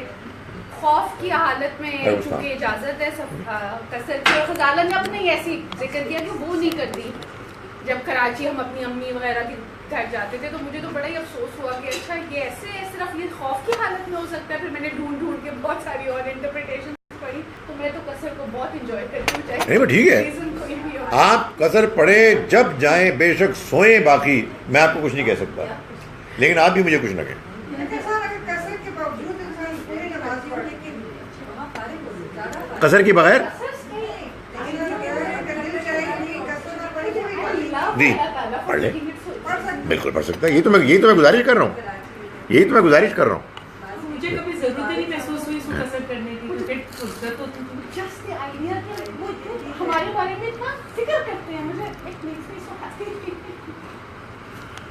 خوف کی حالت میں چونکہ اجازت ہے قصر کی, اور غزالہ نے اپنے ایسی ذکر کیا کہ وہ نہیں کرتی. جب کراچی ہم اپنی امی وغیرہ کے گھر جاتے تھے تو مجھے تو بڑا ہی افسوس ہوا کہ اچھا یہ ایسے صرف یہ خوف کی حالت میں ہو سکتا ہے. پھر میں نے ڈھونڈ کے بہت ساری اور انٹرپریٹیشن پڑھی, تو میں تو قصر کو بہت انجوائے کرتی ہوں. نہیں ٹھیک ہے, آپ قصر پڑھیں جب جائیں, بے شک سوئیں, باقی میں آپ کو کچھ نہیں کہہ سکتا, لیکن آپ بھی مجھے کچھ نہ کہیں. قصر کے بغیر جی پڑھ لیں, بالکل پڑھ سکتا ہے. یہی تو میں گزارش کر رہا ہوں, مجھے کبھی ضرورت ہی نہیں محسوس ہوئی اس کو قصر کرنے کی. ہمارے بارے میں اتنا فکر کرتے ہیں,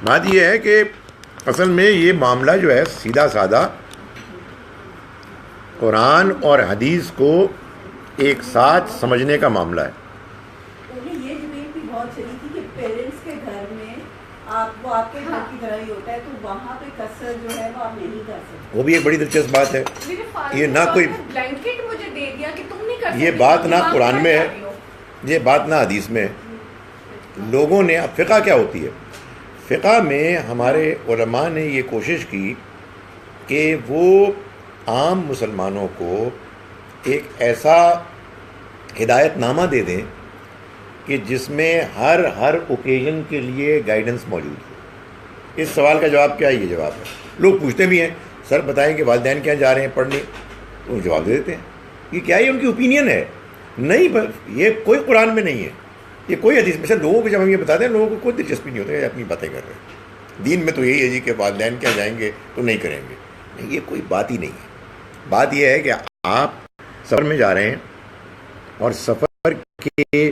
بات یہ ہے کہ اصل میں یہ معاملہ جو ہے سیدھا سادہ قرآن اور حدیث کو ایک ساتھ سمجھنے کا معاملہ ہے. یہ ڈبیٹ بھی بہت چلی تھی کہ پیرنٹس کے گھر میں وہ آپ کے گھر کی طرح ہی ہوتا ہے, تو وہاں پہ قصر جو ہے وہ آپ نہیں کر سکتے. وہ بھی ایک بڑی دلچسپ بات ہے. یہ نہ کوئی بلینکٹ مجھے دے دیا کہ تم نہیں کر سکتے, یہ بات نہ قرآن میں ہے, یہ بات نہ حدیث میں ہے. لوگوں نے, اب فقہ کیا ہوتی ہے, فقہ میں ہمارے علماء نے یہ کوشش کی کہ وہ عام مسلمانوں کو ایک ایسا ہدایت نامہ دے دیں کہ جس میں ہر اوکیزن کے لیے گائیڈنس موجود ہے. اس سوال کا جواب کیا ہے؟ یہ جواب ہے. لوگ پوچھتے بھی ہیں سر بتائیں کہ والدین کیا جا رہے ہیں پڑھنے, تو جواب دے دیتے ہیں یہ کیا ہے, ان کی اوپینین ہے. نہیں, یہ کوئی قرآن میں نہیں ہے, یہ کوئی حدیث میں. سر لوگوں کو جب ہم یہ بتاتے ہیں لوگوں کو کوئی دلچسپی نہیں ہوتی ہے, اپنی باتیں کر رہے ہیں. دین میں تو یہی ہے جی کہ والدین کیا جائیں گے تو نہیں کریں گے. نہیں, یہ کوئی بات ہی نہیں ہے. بات یہ ہے کہ آپ سفر میں جا رہے ہیں اور سفر کے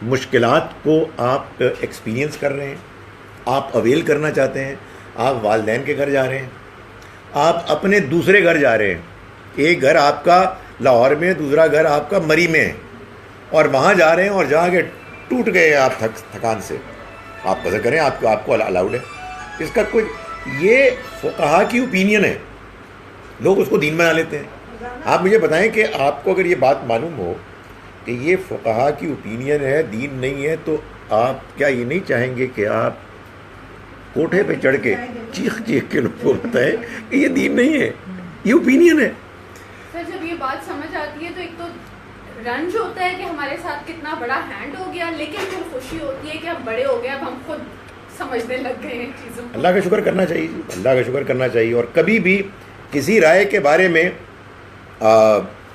مشکلات کو آپ ایکسپیرینس کر رہے ہیں, آپ اویل کرنا چاہتے ہیں. آپ والدین کے گھر جا رہے ہیں, آپ اپنے دوسرے گھر جا رہے ہیں. ایک گھر آپ کا لاہور میں, دوسرا گھر آپ کا مری میں ہے, اور وہاں جا رہے ہیں اور جہاں کے ٹوٹ گئے آپ تھکان سے, آپ قصر کریں, آپ کو الاؤڈ ہے. اس کا کوئی, یہ فقہا کی اوپینین ہے, لوگ اس کو دین بنا لیتے ہیں. آپ مجھے بتائیں کہ آپ کو اگر یہ بات معلوم ہو کہ یہ فقہا کی اوپینین ہے, دین نہیں ہے, تو آپ کیا یہ نہیں چاہیں گے کہ آپ کوٹھے پہ چڑھ کے چیخ کے لوگوں کو بتائیں کہ یہ دین نہیں ہے, یہ اوپینین ہے. سر جب یہ بات سمجھ آتی ہے تو ایک تو رنج ہوتا ہے کہ ہمارے ساتھ کتنا بڑا ہینڈ ہو گیا, لیکن پھر خوشی ہوتی ہے کہ ہم بڑے ہو گئے, اب ہم خود سمجھنے لگ گئے ہیں چیزوں کو. اللہ کا شکر کرنا چاہیے, اللہ کا شکر کرنا چاہیے. اور کبھی بھی کسی رائے کے بارے میں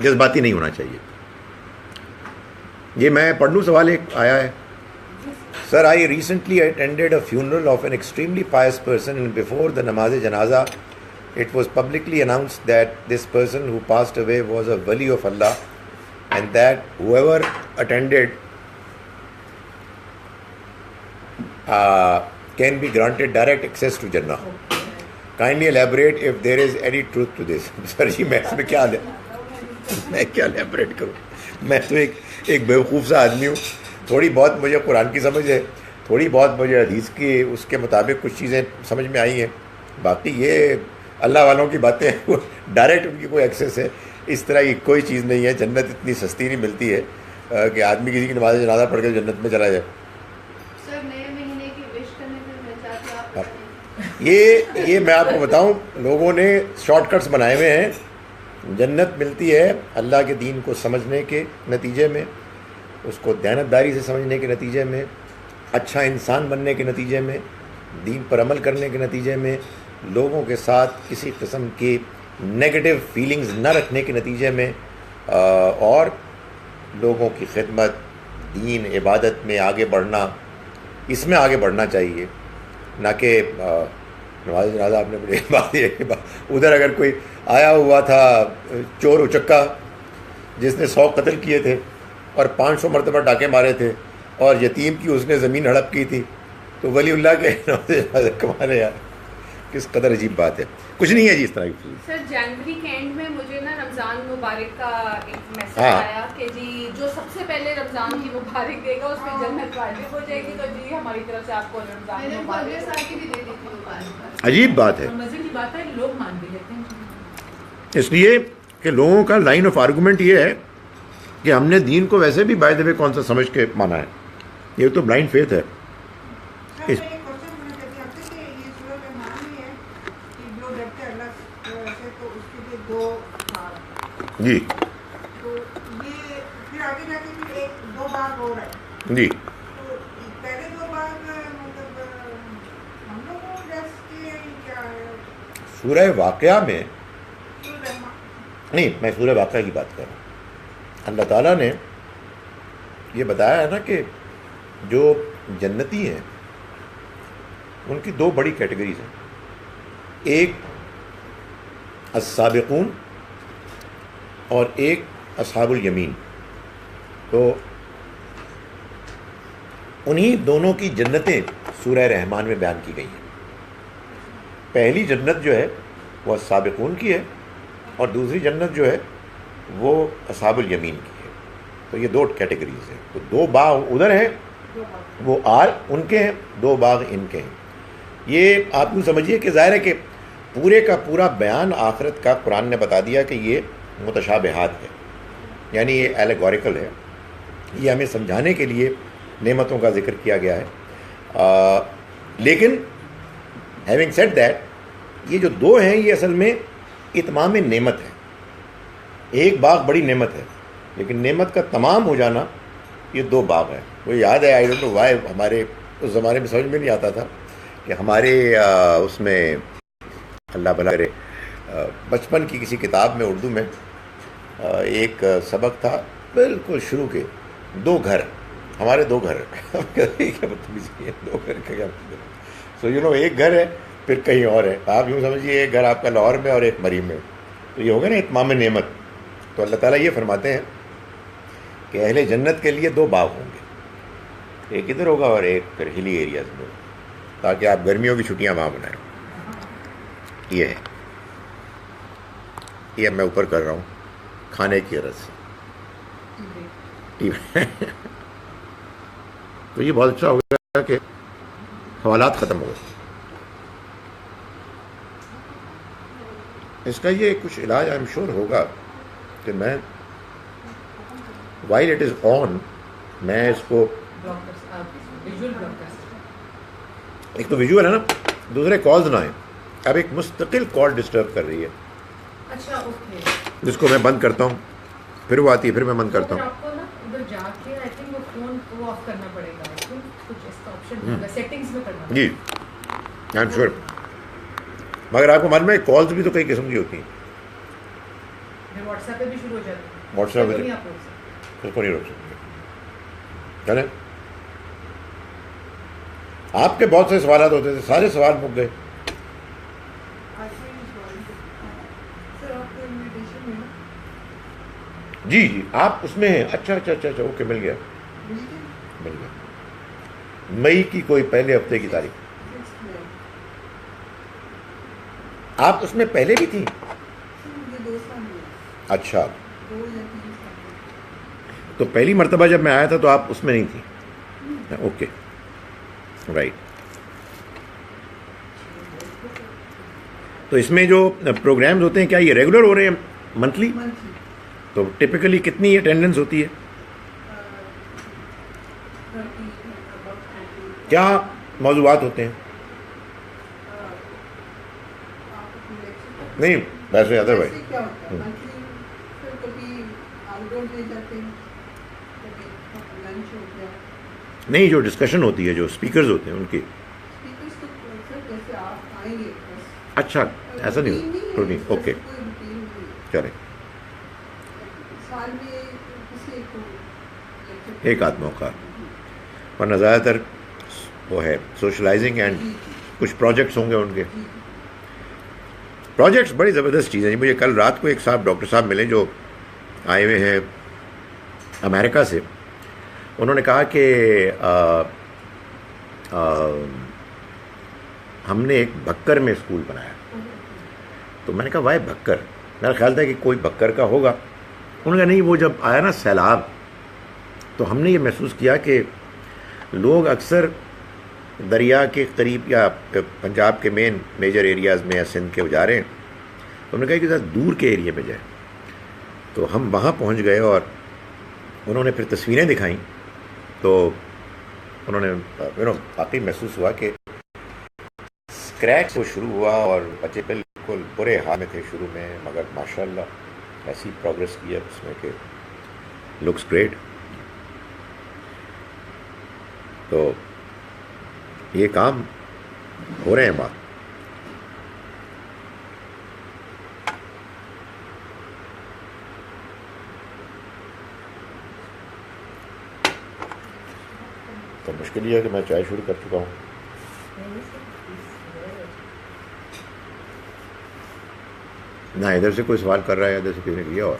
جذباتی نہیں ہونا چاہیے. یہ میں پڑھ لوں, سوال ایک آیا ہے. Sir, I recently attended a funeral of an extremely pious person, and before the namaz-e-janaza, it was publicly announced that this person who passed away was a wali of Allah, and that whoever attended can be granted direct access to Jannah. Kindly elaborate if there is any truth to this. Sir جی میں اس میں کیا elaborate کروں, میں تو ایک بیوقوف سا آدمی ہوں. تھوڑی بہت مجھے قرآن کی سمجھ ہے, تھوڑی بہت مجھے حدیث کی اس کے مطابق کچھ چیزیں سمجھ میں آئی ہیں. باقی یہ اللہ والوں کی باتیں, ڈائریکٹ ان کی کوئی ایکسیس ہے, اس طرح کی کوئی چیز نہیں ہے. جنت اتنی سستی نہیں ملتی ہے کہ آدمی کسی کی نماز جنازہ پڑھ کے جنت میں چلا جائے. یہ میں آپ کو بتاؤں, لوگوں نے شارٹ کٹس بنائے ہوئے ہیں. جنت ملتی ہے اللہ کے دین کو سمجھنے کے نتیجے میں, اس کو دیانتداری سے سمجھنے کے نتیجے میں, اچھا انسان بننے کے نتیجے میں, دین پر عمل کرنے کے نتیجے میں, لوگوں کے ساتھ کسی قسم کی نیگیٹو فیلنگز نہ رکھنے کے نتیجے میں, اور لوگوں کی خدمت, دین, عبادت میں آگے بڑھنا, اس میں آگے بڑھنا چاہیے. نہ کہ نماز جنازہ آپ نے بڑی بات یہ ادھر اگر کوئی آیا ہوا تھا چور اچکا جس نے 100 قتل کیے تھے اور 500 مرتبہ ڈاکے مارے تھے اور یتیم کی اس نے زمین ہڑپ کی تھی، تو ولی اللہ کے کمانے یار کس قدر عجیب بات ہے. کچھ نہیں ہے جی اس طرح کی. سر جنوری کے اینڈ میں مجھے نا رمضان مبارک کا ایک میسج ہاں. آیا کہ جی جو سب سے پہلے رمضان کی مبارک دے گا اس میں جنت واجب ہو جائے گی، تو جی ہماری طرف سے آپ کو رمضان مبارک. عجیب بات ہے. مزے کی بات ہے لوگ مان بھی لیتے ہیں، اس لیے کہ لوگوں کا لائن آف آرگومنٹ یہ ہے کہ ہم نے دین کو ویسے بھی بائی دا وے کون سا سمجھ کے مانا ہے. یہ تو بلائنڈ فیتھ ہے. سر، میں ایک کوشچن پوچھنا چاہتی ہوں آپ سے کہ یہ سورۃ رحمان میں ہے کہ جو ڈرتے اللہ سے تو اس کے لیے 2 باغ، جی تو یہ پھر آگے جا کے پھر 2 باغ اور ہے، جی. تو پہلے 2 باغ مطلب ہم لوگوں کو ڈریس کے کیا ہے؟ سورہ واقعہ میں سورۃ رحمان نہیں، میں سورہ واقعہ کی بات کر رہا ہوں. اللہ تعالیٰ نے یہ بتایا ہے نا کہ جو جنتی ہیں ان کی 2 بڑی کیٹیگریز ہیں. ایک السابقون اور ایک اصحاب الیمین. تو انہی دونوں کی جنتیں سورہ رحمان میں بیان کی گئی ہیں. پہلی جنت جو ہے وہ السابقون کی ہے اور دوسری جنت جو ہے وہ اصحاب الیمین کی ہے. تو یہ 2 کیٹیگریز ہیں. تو 2 باغ ادھر ہیں، وہ آر ان کے ہیں، 2 باغ ان کے ہیں. یہ آپ یوں سمجھیے کہ ظاہر ہے کہ پورے کا پورا بیان آخرت کا قرآن نے بتا دیا کہ یہ متشابہات ہے، یعنی یہ ایلیگوریکل ہے. یہ ہمیں سمجھانے کے لیے نعمتوں کا ذکر کیا گیا ہے. لیکن ہیونگ سیڈ دیٹ، یہ جو 2 ہیں یہ اصل میں اتمام نعمت ہے. ایک باغ بڑی نعمت ہے لیکن نعمت کا تمام ہو جانا یہ 2 باغ ہیں. وہ یاد ہے، آئی ڈونٹ نو وائی، ہمارے اس زمانے میں سمجھ میں نہیں آتا تھا کہ ہمارے اس میں اللہ بھلا کرے بچپن کی کسی کتاب میں اردو میں ایک سبق تھا بالکل شروع کے 2 گھر، ہمارے 2 گھر. کیا بدتمیزی ہے، 2 گھر کا کیا مطلب؟ سو یو نو ایک گھر ہے پھر کہیں اور ہے. آپ یوں سمجھیے ایک گھر آپ کا لاہور میں اور ایک مریم میں. تو یہ ہوگا نا اتمام نعمت. تو اللہ تعالیٰ یہ فرماتے ہیں کہ اہل جنت کے لیے 2 باغ ہوں گے، ایک ادھر ہوگا اور ایک پھر ہلی ایریاز میں ہوگا، تاکہ آپ گرمیوں کی چھٹیاں وہاں منائیں. یہ ہے، یہ میں اوپر کر رہا ہوں کھانے کی غرض سے. تو یہ بہت اچھا ہو گیا کہ سوالات ختم ہو گئے. اس کا یہ کچھ علاج آئی ایم شور ہوگا کہ میں وائل اٹ از آن، میں اس کو ایک تو ویژول ہے نا، دوسرے کالز نہ آئیں. اب ایک مستقل کال ڈسٹرب کر رہی ہے اچھا اوکے، جس کو میں بند کرتا ہوں پھر وہ آتی ہے پھر میں بند کرتا ہوں. آپ کو نا ادھر جا کے آئی تھنک وہ فون کو آف کرنا پڑے گا. کچھ اس کا آپشن ہوگا سیٹنگز میں کرنا. جی آئی ایم شور. مگر آپ کو معلوم ہے کالز بھی تو کئی قسم کی ہوتی ہیں. واٹس ایپ پہ بھی شروع ہو جاتی ہے. واٹس ایپ نہیں پہ آپ روک سکتے. اس کو نہیں روک سکتے. چلیں، آپ کے بہت سے سوالات ہوتے تھے، سارے سوال مک گئے. سر آپ کو انویٹیشن ملا؟ جی جی آپ اس میں ہیں. اچھا اچھا اچھا اچھا اوکے، مل گیا مل گیا. مئی کی کوئی پہلے ہفتے کی تاریخ. آپ اس میں پہلے بھی تھیں؟ یہ 2 سال ہوئے. اچھا، 2 یا 3 سال. تو پہلی مرتبہ جب میں آیا تھا تو آپ اس میں نہیں تھیں. Okay right. تو اس میں جو پروگرامز ہوتے ہیں کیا یہ ریگولر ہو رہے ہیں منتھلی؟ منتھلی تو ٹپیکلی کتنی اٹینڈنس ہوتی ہے؟ کیا موضوعات ہوتے ہیں؟ نہیں ویسے ادر وائز کیا ہوتا ہے منتھلی؟ پھر کبھی آؤٹ ڈور لے جاتے ہیں، کبھی لنچ ہو گیا. نہیں، جو ڈسکشن ہوتی ہے جو اسپیکرز ہوتے ہیں ان کی. اسپیکرس تو سر جیسے آپ آئیں گے بس. اچھا ایسا نہیں ہوتا. نہیں اوکے کوئی روٹین نہیں. چلیں، سال میں کسی کو لیکچر ایک آدھ موقع. ورنہ زیادہ تر وہ ہے سوشلائزنگ اینڈ کچھ پروجیکٹس ہوں گے ان کے. پروجیکٹس بڑی زبردست چیز ہیں. مجھے کل رات کو ایک صاحب ڈاکٹر صاحب ملے جو آئے ہوئے ہیں امریکہ سے. انہوں نے کہا کہ ہم نے ایک بھکر میں اسکول بنایا. تو میں نے کہا وائے بھکر؟ میرا خیال تھا کہ کوئی بھکر کا ہوگا. انہوں نے کہا نہیں، وہ جب آیا نا سیلاب تو ہم نے یہ محسوس کیا کہ لوگ اکثر دریا کے قریب یا پنجاب کے میجر ایریاز میں یا سندھ کے جا رہے ہیں، تو انہوں نے کہا کہ ذرا دور کے ایریے میں جائیں. تو ہم وہاں پہنچ گئے اور انہوں نے پھر تصویریں دکھائیں. تو انہوں نے واقعی محسوس ہوا کہ اسکریچ وہ شروع ہوا اور بچے بالکل برے حال میں تھے شروع میں، مگر ماشاءاللہ ایسی پروگریس کی ہے اس میں کہ لکس گریٹ. تو یہ کام ہو رہے ہیں بات. تو مشکل یہ ہے کہ میں چائے شروع کر چکا ہوں. نہ ادھر سے کوئی سوال کر رہا ہے ادھر سے کسی نے کیا، اور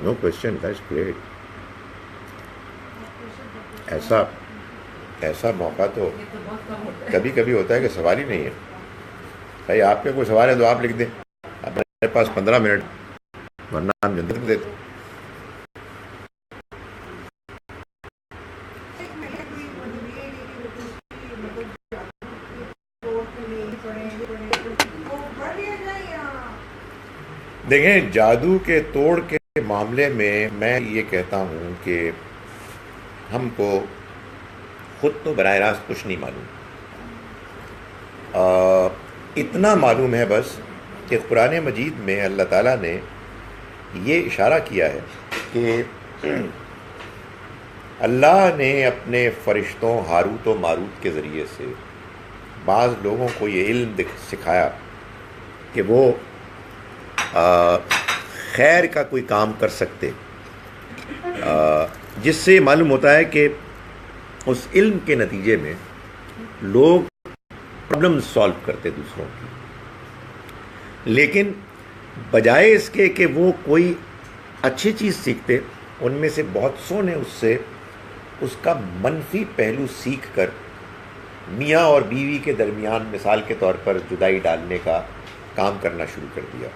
نو کوشچن. That's great. ایسا موقع تو کبھی کبھی ہوتا ہے کہ سوال ہی نہیں ہے. بھائی آپ کے کوئی سوال ہے تو آپ لکھ دیں. اب میرے پاس 15 منٹ، ورنہ ہم جلدی دیتے. دیکھیں، جادو کے توڑ کے معاملے میں یہ کہتا ہوں کہ ہم کو خود تو براہ راست کچھ نہیں معلوم. اتنا معلوم ہے بس کہ قرآن مجید میں اللہ تعالیٰ نے یہ اشارہ کیا ہے کہ اللہ نے اپنے فرشتوں ہاروت و ماروت کے ذریعے سے بعض لوگوں کو یہ علم سکھایا کہ وہ خیر کا کوئی کام کر سکتے، جس سے معلوم ہوتا ہے کہ اس علم کے نتیجے میں لوگ پرابلم سالو کرتے دوسروں کی. لیکن بجائے اس کے کہ وہ کوئی اچھی چیز سیکھتے، ان میں سے بہت سو نے اس کا منفی پہلو سیکھ کر میاں اور بیوی کے درمیان مثال کے طور پر جدائی ڈالنے کا کام کرنا شروع کر دیا.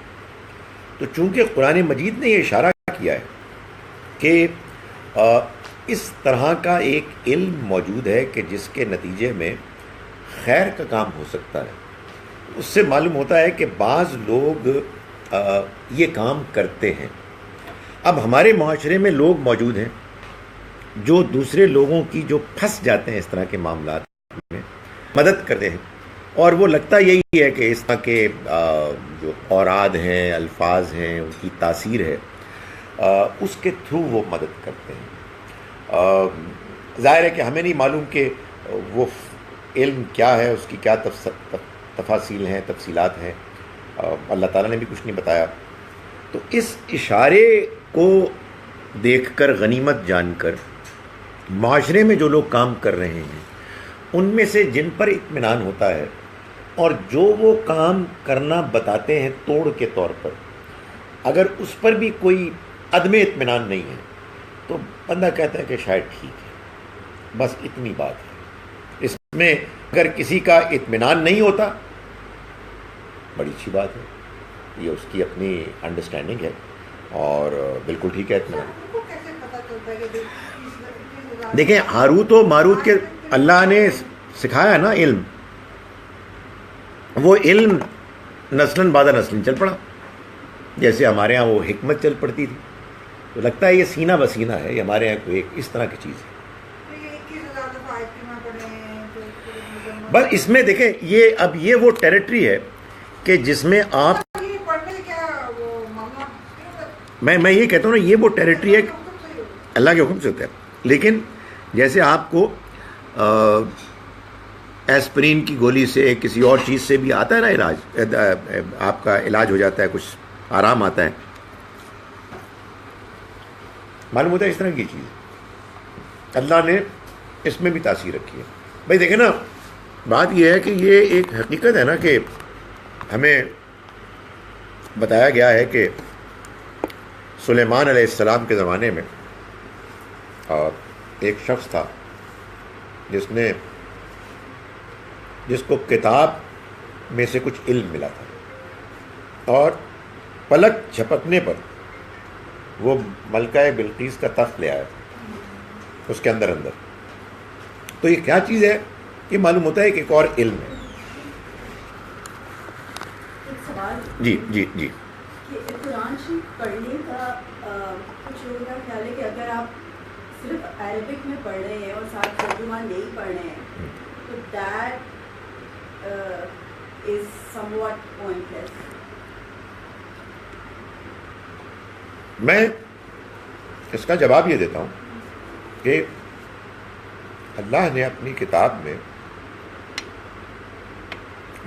تو چونکہ قرآن مجید نے یہ اشارہ کیا ہے کہ اس طرح کا ایک علم موجود ہے کہ جس کے نتیجے میں خیر کا کام ہو سکتا ہے، اس سے معلوم ہوتا ہے کہ بعض لوگ یہ کام کرتے ہیں. اب ہمارے معاشرے میں لوگ موجود ہیں جو دوسرے لوگوں کی جو پھنس جاتے ہیں اس طرح کے معاملات میں مدد کرتے ہیں، اور وہ لگتا یہی ہے کہ اس طرح کے جو اوراد ہیں، الفاظ ہیں، ان کی تاثیر ہے، اس کے تھرو وہ مدد کرتے ہیں. ظاہر ہے کہ ہمیں نہیں معلوم کہ وہ علم کیا ہے، اس کی کیا تفاصیل ہیں، تفصیلات ہیں. اللہ تعالیٰ نے بھی کچھ نہیں بتایا. تو اس اشارے کو دیکھ کر، غنیمت جان کر، معاشرے میں جو لوگ کام کر رہے ہیں ان میں سے جن پر اطمینان ہوتا ہے اور جو وہ کام کرنا بتاتے ہیں توڑ کے طور پر، اگر اس پر بھی کوئی عدم اطمینان نہیں ہے تو بندہ کہتا ہے کہ شاید ٹھیک ہے. بس اتنی بات ہے. اس میں اگر کسی کا اطمینان نہیں ہوتا، بڑی اچھی بات ہے، یہ اس کی اپنی انڈرسٹینڈنگ ہے اور بالکل ٹھیک ہے اطمینان. دیکھیں، ہاروت و ماروت کے اللہ نے سکھایا نا علم، وہ علم نسلاً بعد نسلاً چل پڑا. جیسے ہمارے ہاں وہ حکمت چل پڑتی تھی، تو لگتا ہے یہ سینہ بسینہ ہے، یہ ہمارے یہاں کوئی ایک اس طرح کی چیز ہے. بس اس میں دیکھیں، یہ وہ ٹیریٹری ہے کہ جس میں آپ، میں یہ کہتا ہوں نا، یہ وہ ٹیریٹری ہے اللہ کے حکم سے ہوتا ہے. لیکن جیسے آپ کو ایسپرین کی گولی سے، کسی اور چیز سے بھی آتا ہے نا علاج، آپ کا علاج ہو جاتا ہے، کچھ آرام آتا ہے، معلوم ہوتا ہے اس طرح کی چیز اللہ نے اس میں بھی تاثیر رکھی ہے. بھائی دیکھیں نا، بات یہ ہے کہ یہ ایک حقیقت ہے نا کہ ہمیں بتایا گیا ہے کہ سلیمان علیہ السلام کے زمانے میں ایک شخص تھا جس کو کتاب میں سے کچھ علم ملا تھا، اور پلک جھپکنے پر وہ ملکہ بلقیس کا تخت لے آیا تھا اس کے اندر۔ تو یہ کیا چیز ہے؟ یہ معلوم ہوتا ہے کہ ایک اور علم ہے۔ ایک سوال جی جی جی کہ قرآن شریف پڑھنے کا کچھ لوگوں کا خیال ہے کہ اگر آپ صرف عربک میں پڑھ رہے ہیں اور ساتھ ترجمہ نہیں پڑھ رہے ہیں تو that is somewhat pointless. میں اس کا جواب یہ دیتا ہوں کہ اللہ نے اپنی کتاب میں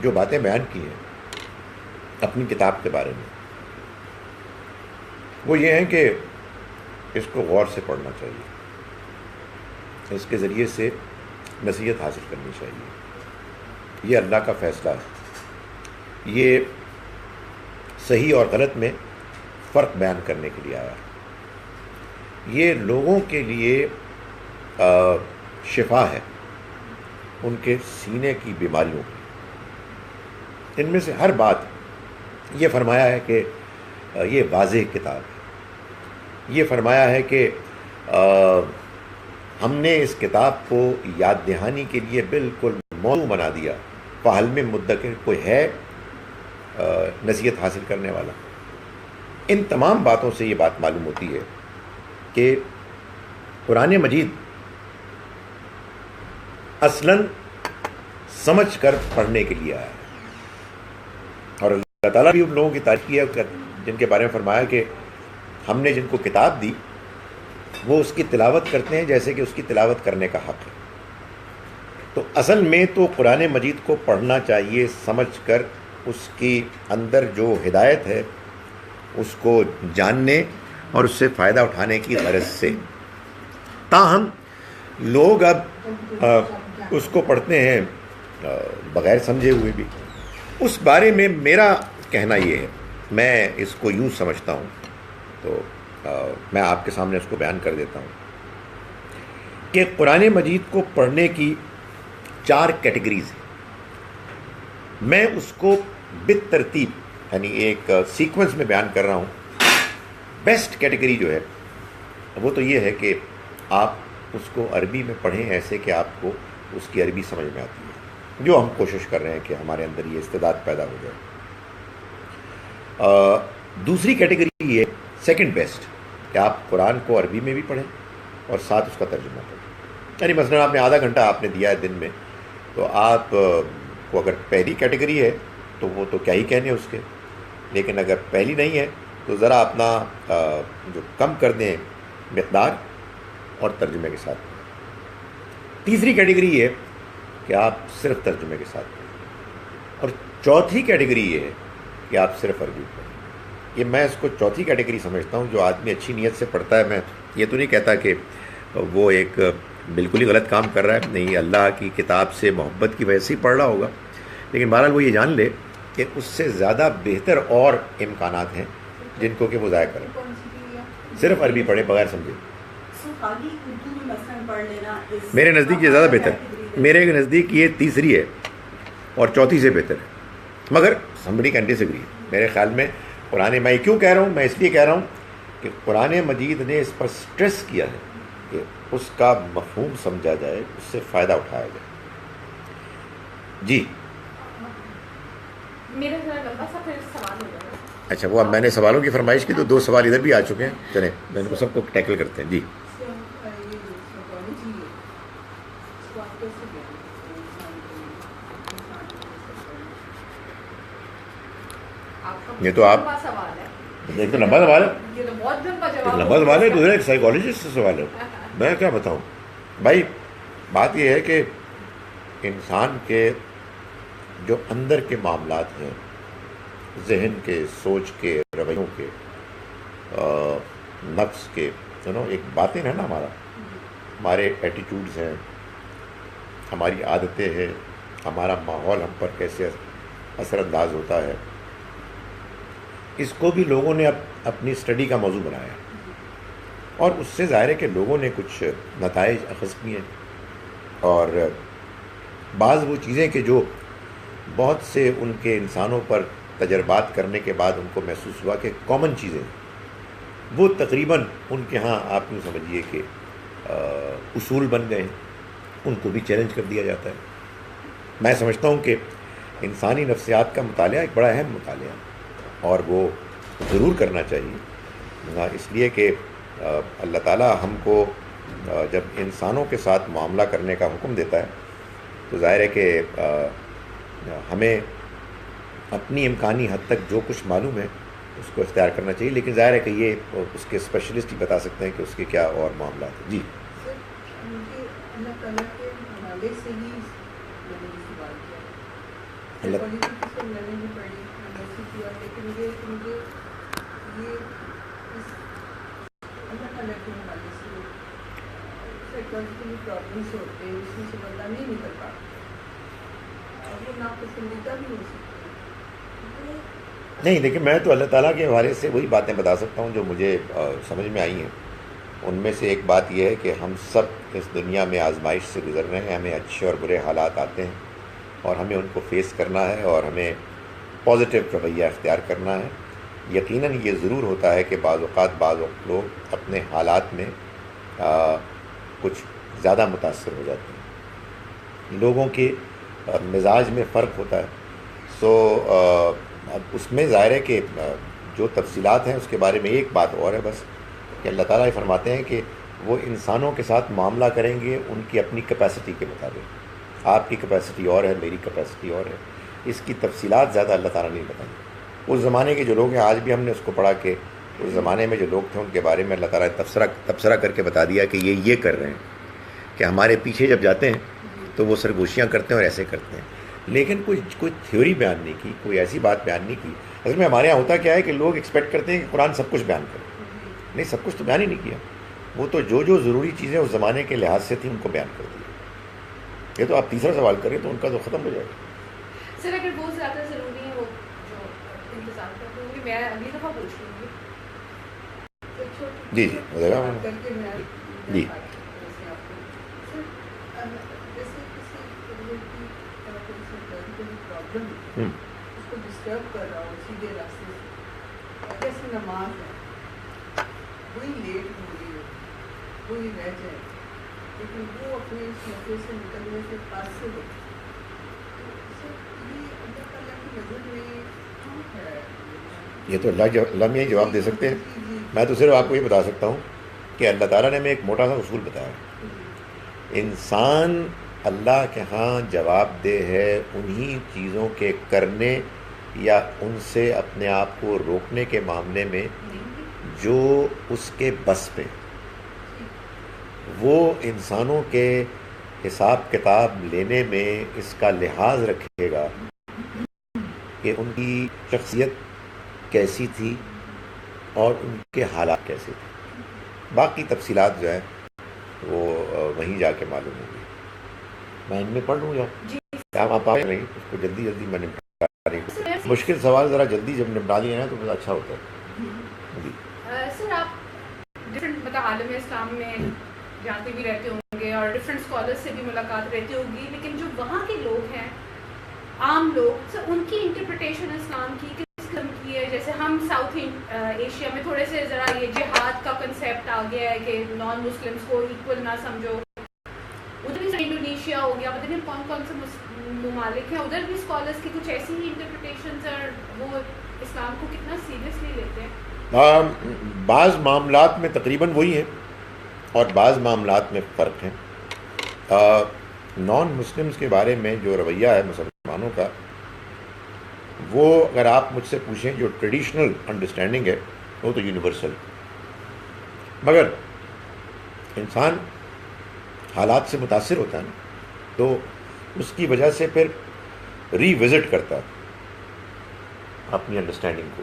جو باتیں بیان کی ہیں اپنی کتاب کے بارے میں، وہ یہ ہیں کہ اس کو غور سے پڑھنا چاہیے، اس کے ذریعے سے نصیحت حاصل کرنی چاہیے۔ یہ اللہ کا فیصلہ ہے، یہ صحیح اور غلط میں فرق بیان کرنے کے لیے آیا ہے، یہ لوگوں کے لیے شفا ہے ان کے سینے کی بیماریوں کی۔ ان میں سے ہر بات یہ فرمایا ہے کہ یہ واضح کتاب ہے، یہ فرمایا ہے کہ ہم نے اس کتاب کو یاد دہانی کے لیے بالکل موضوع بنا دیا، فحل میں مدکر کوئی ہے نصیحت حاصل کرنے والا۔ ان تمام باتوں سے یہ بات معلوم ہوتی ہے کہ قرآن مجید اصلاً سمجھ کر پڑھنے کے لیے آیا ہے، اور اللہ تعالیٰ بھی ان لوگوں کی تعریف کی ہے جن کے بارے میں فرمایا کہ ہم نے جن کو کتاب دی وہ اس کی تلاوت کرتے ہیں جیسے کہ اس کی تلاوت کرنے کا حق ہے۔ تو اصل میں تو قرآن مجید کو پڑھنا چاہیے سمجھ کر، اس کی اندر جو ہدایت ہے اس کو جاننے اور اس سے فائدہ اٹھانے کی غرض سے۔ تاہم لوگ اب اس کو پڑھتے ہیں بغیر سمجھے ہوئے بھی۔ اس بارے میں میرا کہنا یہ ہے، میں اس کو یوں سمجھتا ہوں، تو میں آپ کے سامنے اس کو بیان کر دیتا ہوں کہ قرآن مجید کو پڑھنے کی 4 کیٹیگریز ہیں۔ میں اس کو بالترتیب یعنی ایک سیکوینس میں بیان کر رہا ہوں۔ بیسٹ کیٹیگری جو ہے وہ تو یہ ہے کہ آپ اس کو عربی میں پڑھیں ایسے کہ آپ کو اس کی عربی سمجھ میں آتی ہے، جو ہم کوشش کر رہے ہیں کہ ہمارے اندر یہ استعداد پیدا ہو جائے۔ دوسری کیٹیگری یہ سیکنڈ بیسٹ کہ آپ قرآن کو عربی میں بھی پڑھیں اور ساتھ اس کا ترجمہ پڑھیں۔ یعنی مثلا آپ نے آدھا گھنٹہ آپ نے دیا ہے دن میں، تو آپ کو اگر پہلی کیٹیگری ہے تو وہ تو کیا ہی کہنے اس کے، لیکن اگر پہلی نہیں ہے تو ذرا اپنا جو کم کر دیں مقدار اور ترجمے کے ساتھ۔ تیسری کیٹیگری یہ کہ آپ صرف ترجمے کے ساتھ پڑھیں، اور چوتھی کیٹیگری یہ ہے کہ آپ صرف عربی پڑھیں۔ یہ میں اس کو چوتھی کیٹیگری سمجھتا ہوں۔ جو آدمی اچھی نیت سے پڑھتا ہے، میں یہ تو نہیں کہتا کہ وہ ایک بالکل ہی غلط کام کر رہا ہے، نہیں، اللہ کی کتاب سے محبت کی وجہ سے ہی پڑھ رہا ہوگا، لیکن بہرحال وہ یہ جان لے کہ اس سے زیادہ بہتر اور امکانات ہیں جن کو کہ وہ ضائع کریں۔ صرف عربی پڑھیں بغیر سمجھے۔ میرے نزدیک یہ زیادہ بہتر ہے، میرے نزدیک یہ تیسری ہے اور چوتھی سے بہتر ہے، مگر somebody can disagree۔ میرے خیال میں قرآن، میں کیوں کہہ رہا ہوں، میں اس لیے کہہ رہا ہوں کہ قرآن مجید نے اس پر سٹریس کیا ہے کہ اس کا مفہوم سمجھا جائے، اس سے فائدہ اٹھایا جائے۔ جی میرا ذرا لمبا سا پھر سوال ہو جائے گا۔ اچھا، وہ اب میں نے سوالوں کی فرمائش کی تو 2 سوال ادھر بھی آ چکے ہیں، چلیں میں ان کو سب کو ٹیکل کرتے ہیں۔ جی یہ تو آپ ایک تو لمبا سوال ہے، یہ تو بہت لمبا ایک جواب لمبا سوال ہے، دوسرا ایک سائیکالوجسٹ سے سوال ہے۔ میں کیا بتاؤں بھائی، بات یہ ہے کہ انسان کے جو اندر کے معاملات ہیں، ذہن کے، سوچ کے، رویوں کے، نفس کے، ایک باطن ہے نا ہمارا، ہمارے ایٹیٹیوڈز ہیں، ہماری عادتیں ہیں، ہمارا ماحول ہم پر کیسے اثر انداز ہوتا ہے، اس کو بھی لوگوں نے اپنی اسٹڈی کا موضوع بنایا اور اس سے ظاہر ہے کہ لوگوں نے کچھ نتائج اخذ کیے اور بعض وہ چیزیں کہ جو بہت سے ان کے انسانوں پر تجربات کرنے کے بعد ان کو محسوس ہوا کہ کامن چیزیں وہ تقریباً ان کے ہاں آپ یوں سمجھیے کہ اصول بن گئے ہیں، ان کو بھی چیلنج کر دیا جاتا ہے۔ میں سمجھتا ہوں کہ انسانی نفسیات کا مطالعہ ایک بڑا اہم مطالعہ ہے اور وہ ضرور کرنا چاہیے، اس لیے کہ اللہ تعالیٰ ہم کو جب انسانوں کے ساتھ معاملہ کرنے کا حکم دیتا ہے تو ظاہر ہے کہ ہمیں اپنی امکانی حد تک جو کچھ معلوم ہے اس کو اختیار کرنا چاہیے، لیکن ظاہر ہے کہ یہ اس کے اسپیشلسٹ ہی بتا سکتے ہیں کہ اس کے کیا اور معاملات ہیں۔ جی سر مجھے اللہ تعالیٰ کے حوالے سے ہی میں نے سوال کیا، پولیٹکس سے میں نے بھی پڑھی محسوس کیا، لیکن مجھے یہ اس اللہ تعالیٰ کے حوالے سے سائیکالوجیکل پرابلمس ہوتے ہیں جس میں سے بندہ نہیں نکل پاتا اور وہ ناپسندیدہ بھی ہو سکتا ہے۔ نہیں، دیکھیں میں تو اللہ تعالیٰ کے حوالے سے وہی باتیں بتا سکتا ہوں جو مجھے سمجھ میں آئی ہیں۔ ان میں سے ایک بات یہ ہے کہ ہم سب اس دنیا میں آزمائش سے گزر رہے ہیں، ہمیں اچھے اور برے حالات آتے ہیں اور ہمیں ان کو فیس کرنا ہے اور ہمیں پازیٹیو رویہ اختیار کرنا ہے۔ یقیناً یہ ضرور ہوتا ہے کہ بعض اوقات لوگ اپنے حالات میں کچھ زیادہ متاثر ہو جاتے ہیں، لوگوں کے مزاج میں فرق ہوتا ہے، اب اس میں ظاہر ہے کہ جو تفصیلات ہیں اس کے بارے میں ایک بات اور ہے بس کہ اللہ تعالیٰ یہ فرماتے ہیں کہ وہ انسانوں کے ساتھ معاملہ کریں گے ان کی اپنی کیپیسٹی کے مطابق۔ آپ کی کیپیسٹی اور ہے، میری کیپیسٹی اور ہے، اس کی تفصیلات زیادہ اللہ تعالیٰ نہیں بتائیں۔ اس زمانے کے جو لوگ ہیں، آج بھی ہم نے اس کو پڑھا کہ اس زمانے میں جو لوگ تھے ان کے بارے میں اللہ تعالیٰ نے تبصرہ کر کے بتا دیا کہ یہ کر رہے ہیں، کہ ہمارے پیچھے جب جاتے ہیں تو وہ سرگوشیاں کرتے ہیں اور ایسے کرتے ہیں، لیکن کوئی تھیوری بیان نہیں کی، کوئی ایسی بات بیان نہیں کی۔ اصل میں ہمارے یہاں ہوتا کیا ہے کہ لوگ ایکسپیکٹ کرتے ہیں کہ قرآن سب کچھ بیان کرے، نہیں، سب کچھ تو بیان ہی نہیں کیا، وہ تو جو ضروری چیزیں اس زمانے کے لحاظ سے تھیں ان کو بیان کر دیا۔ یہ تو آپ تیسرا سوال کریں تو ان کا تو ختم ہو جائے گا۔ سر اگر بہت زیادہ ضروری ہے وہ جو انتظام کرتے ہوں گے، میں اگلی دفعہ پوچھ لوں گی۔ جی ہو جائے گا جی۔ اس کو ڈسٹرب کر رہا ہوں سیدھے راستے سے، جیسے نماز ہے وہی لیٹ ہو رہی ہے، وہی رہ جائے، لیکن وہ اپنے اس موقع سے نکلنے سے قاصر ہو، یہ اللہ تعالیٰ کی نظر میں کہاں ہے؟ یہ تو اللہ میں جواب دے سکتے ہیں، میں تو صرف آپ کو یہ بتا سکتا ہوں کہ اللہ تعالیٰ نے ہمیں ایک موٹا سا اصول بتایا ہے، انسان اللہ کے ہاں جواب دہ ہے انہی چیزوں کے کرنے یا ان سے اپنے آپ کو روکنے کے معاملے میں جو اس کے بس پہ، وہ انسانوں کے حساب کتاب لینے میں اس کا لحاظ رکھے گا کہ ان کی شخصیت کیسی تھی اور ان کے حالات کیسے تھے۔ باقی تفصیلات جو ہیں وہ وہیں جا کے معلوم ہوگی۔ میں ان میں پڑھ لوں یا آپ آئے نہیں اس کو جلدی میں نپٹا رہی ہوں۔ مشکل سوال ذرا جلدی جب نپٹا لیے ہیں تو بہت اچھا ہوتا ہے۔ جی سر آپ ڈفرینٹ عالم اسلام میں جاتے بھی رہتے ہوں گے اور ڈفرینٹ اسکالرس سے بھی ملاقات رہتی ہوگی، لیکن جو وہاں کے لوگ ہیں، عام لوگ، سر ان کی انٹرپریٹیشن اسلام کی کس قسم کی ہے؟ جیسے ہم ساؤتھ ایشیا میں تھوڑے سے ذرا یہ جہاد کا کنسیپٹ آ گیا ہے کہ نان مسلمس کو ایکول نہ سمجھو، ادھر بھی انڈونیشیا ہو گیا، پتہ نہیں کون سے ممالک ہیں، ادھر بھی اسکالرس کی کچھ ایسی ہی انٹرپریٹیشنز اور وہ اسلام کو کتنا سیریسلی لیتے ہیں؟ بعض معاملات میں تقریباً وہی ہیں اور بعض معاملات میں فرق ہیں۔ نان مسلمز کے بارے میں جو رویہ ہے مسلمانوں کا، وہ اگر آپ مجھ سے پوچھیں جو ٹریڈیشنل انڈرسٹینڈنگ ہے وہ تو یونیورسل، مگر انسان حالات سے متاثر ہوتا ہے نا، تو اس کی وجہ سے پھر ری وزٹ کرتا ہے اپنی انڈرسٹینڈنگ کو۔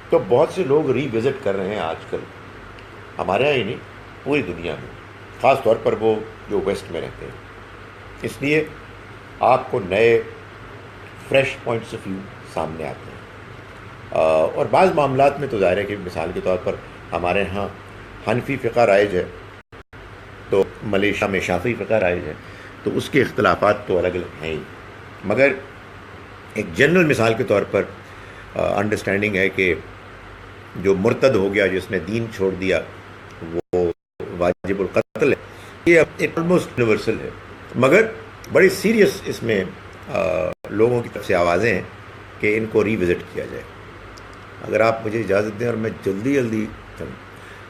تو بہت سے لوگ ری وزٹ کر رہے ہیں آج کل، ہمارے یہاں ہی نہیں پوری دنیا میں، خاص طور پر وہ جو ویسٹ میں رہتے ہیں۔ اس لیے آپ کو نئے فریش پوائنٹس آف ویو سامنے آتے ہیں۔ اور بعض معاملات میں تو ظاہر ہے کہ مثال کے طور پر ہمارے ہاں حنفی فقہ رائج ہے، تو ملیشیا میں شافعی فقہ رائج ہے، تو اس کے اختلافات تو الگ الگ ہیں ہی، مگر ایک جنرل مثال کے طور پر انڈرسٹینڈنگ ہے کہ جو مرتد ہو گیا، جس نے دین چھوڑ دیا، وہ واجب القتل ہے. یہ آلموسٹ یونیورسل ہے، مگر بڑی سیریس اس میں لوگوں کی طرف سے آوازیں ہیں کہ ان کو ری وزٹ کیا جائے. اگر آپ مجھے اجازت دیں اور میں جلدی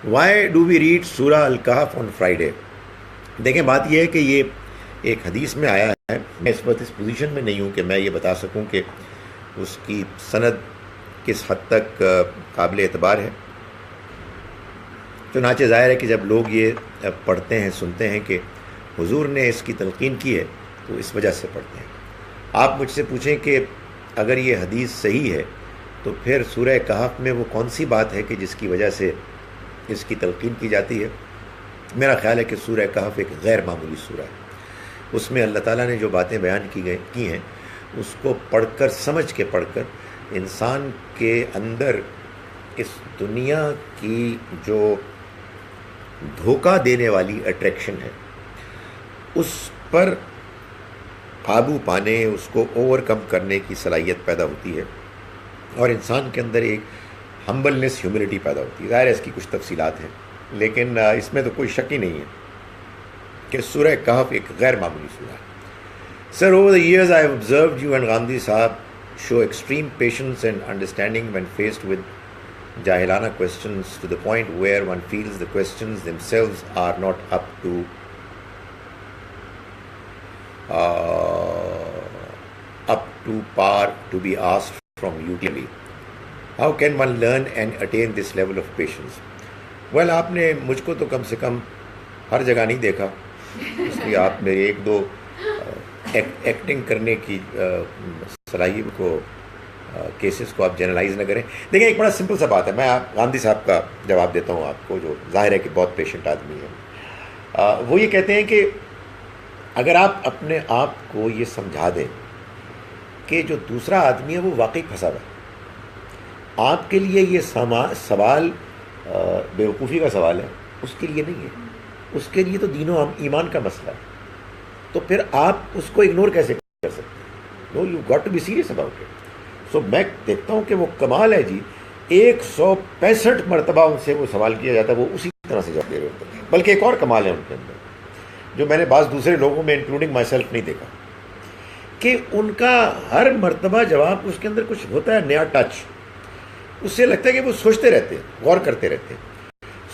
وائی ڈو وی ریڈ سورہ الکہف آن فرائیڈے. دیکھیں بات یہ ہے کہ یہ ایک حدیث میں آیا ہے، میں اس وقت اس پوزیشن میں نہیں ہوں کہ میں یہ بتا سکوں کہ اس کی سند کس حد تک قابل اعتبار ہے. چنانچہ ظاہر ہے کہ جب لوگ یہ پڑھتے ہیں، سنتے ہیں کہ حضور نے اس کی تلقین کی ہے، تو اس وجہ سے پڑھتے ہیں. آپ مجھ سے پوچھیں کہ اگر یہ حدیث صحیح ہے تو پھر سورہ کہف میں وہ کون سی بات ہے کہ جس کی وجہ سے اس کی تلقین کی جاتی ہے؟ میرا خیال ہے کہ سورہ کہف ایک غیر معمولی سورہ ہے. اس میں اللہ تعالیٰ نے جو باتیں بیان کی ہیں، اس کو پڑھ کر، سمجھ کے پڑھ کر، انسان کے اندر اس دنیا کی جو دھوکہ دینے والی اٹریکشن ہے، اس پر قابو پانے، اس کو اوور کم کرنے کی صلاحیت پیدا ہوتی ہے، اور انسان کے اندر ایک ہمبلنس، ہیوملٹی پیدا ہوتی ہے. ظاہر ہے اس کی کچھ تفصیلات ہیں، لیکن اس میں تو کوئی شک ہی نہیں ہے کہ سورہ کہف ایک غیر معمولی سورہ ہے. Sir, over the years I have observed you and Gandhi Sahab show extreme patience and understanding when faced with jahilana questions, to the point where one feels the questions themselves are not up to par to be asked from you clearly. How can one learn and attain this level of patience? Well, آپ نے مجھ کو تو کم سے کم ہر جگہ نہیں دیکھا، اس لیے آپ میرے ایک دو ایکٹنگ کرنے کی صلاحیت کو، کیسز کو آپ جنرلائز نہ کریں. دیکھیں ایک بڑا سمپل سا بات ہے، میں گاندھی صاحب کا جواب دیتا ہوں آپ کو، جو ظاہر ہے کہ بہت پیشنٹ آدمی ہے. وہ یہ کہتے ہیں کہ اگر آپ اپنے آپ کو یہ سمجھا دیں کہ جو دوسرا آدمی ہے وہ واقعی پھنسا ہوا ہے، آپ کے لیے یہ سوال بیوقوفی کا سوال ہے، اس کے لیے نہیں ہے، اس کے لیے تو دین و ایمان کا مسئلہ ہے، تو پھر آپ اس کو اگنور کیسے کر سکتے ہیں؟ No, you got to be serious about it. So میں دیکھتا ہوں کہ وہ کمال ہے جی، 165 مرتبہ ان سے وہ سوال کیا جاتا ہے، وہ اسی طرح سے جواب دے رہے ہوتے ہیں. بلکہ ایک اور کمال ہے ان کے اندر، جو میں نے بعض دوسرے لوگوں میں انکلوڈنگ مائی سیلف نہیں دیکھا، کہ ان کا ہر مرتبہ جواب اس کے اندر کچھ ہوتا ہے نیا ٹچ، اس سے لگتا ہے کہ وہ سوچتے رہتے ہیں، غور کرتے رہتے ہیں.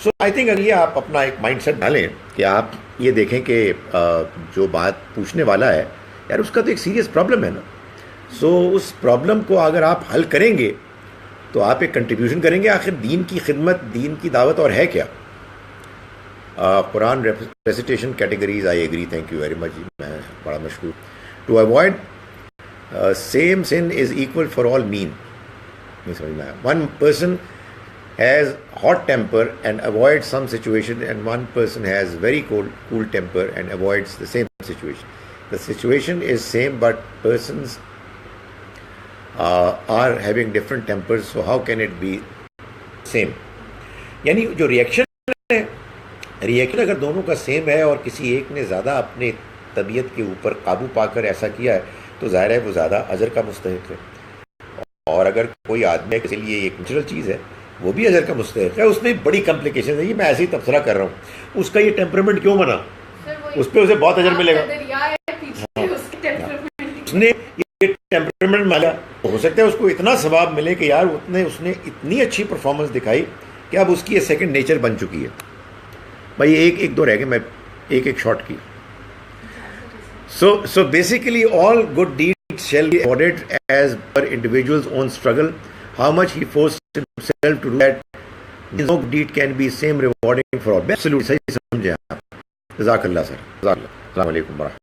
سو آئی تھنک اگر یہ آپ اپنا ایک مائنڈ سیٹ ڈالیں کہ آپ یہ دیکھیں کہ جو بات پوچھنے والا ہے یار، اس کا تو ایک سیریس پرابلم ہے نا. سو اس پرابلم کو اگر آپ حل کریں گے تو آپ ایک کنٹریبیوشن کریں گے. آخر دین کی خدمت، دین کی دعوت اور ہے کیا؟ قرآن recitation categories, I agree, thank you very much, میں بڑا مشکور. To avoid same sin is equal for all men. نہیں سمجھ میں آیا. One person has hot temper and avoids some situation, and one person has very cool temper and avoids the same situation. The situation is same, but persons are having different tempers, so how can it be same? یعنی جو reaction اگر دونوں کا same ہے اور کسی ایک نے زیادہ اپنے طبیعت کے اوپر قابو پا کر ایسا کیا ہے تو ظاہر ہے وہ زیادہ اجر کا مستحق ہے. اور اگر کوئی آدمی کے لیے ایک نیچرل چیز ہے وہ بھی اجر کا مستحق ہے. اس میں بڑی کمپلیکیشن ہے، یہ میں ایسے ہی تبصرہ کر رہا ہوں. اس کا یہ ٹیمپرمنٹ کیوں بنا، اس پہ اسے بہت اجر ملے گا. اس نے یہ ٹیمپرمنٹ مالا، ہو سکتا ہے اس کو اتنا ثواب ملے کہ یار اس نے اتنی اچھی پرفارمنس دکھائی کہ اب اس کی یہ سیکنڈ نیچر بن چکی ہے. بھائی ایک دو رہ گئے، میں ایک شارٹ کی. So basically all good deeds shall be awarded as per individual's own struggle. How much he forced himself to do that, no good deed can be same rewarding for all. Absolutely صحیح سمجھے آپ. جزاک اللہ سر. جزاک اللہ. السلام علیکم ورحمۃ اللہ.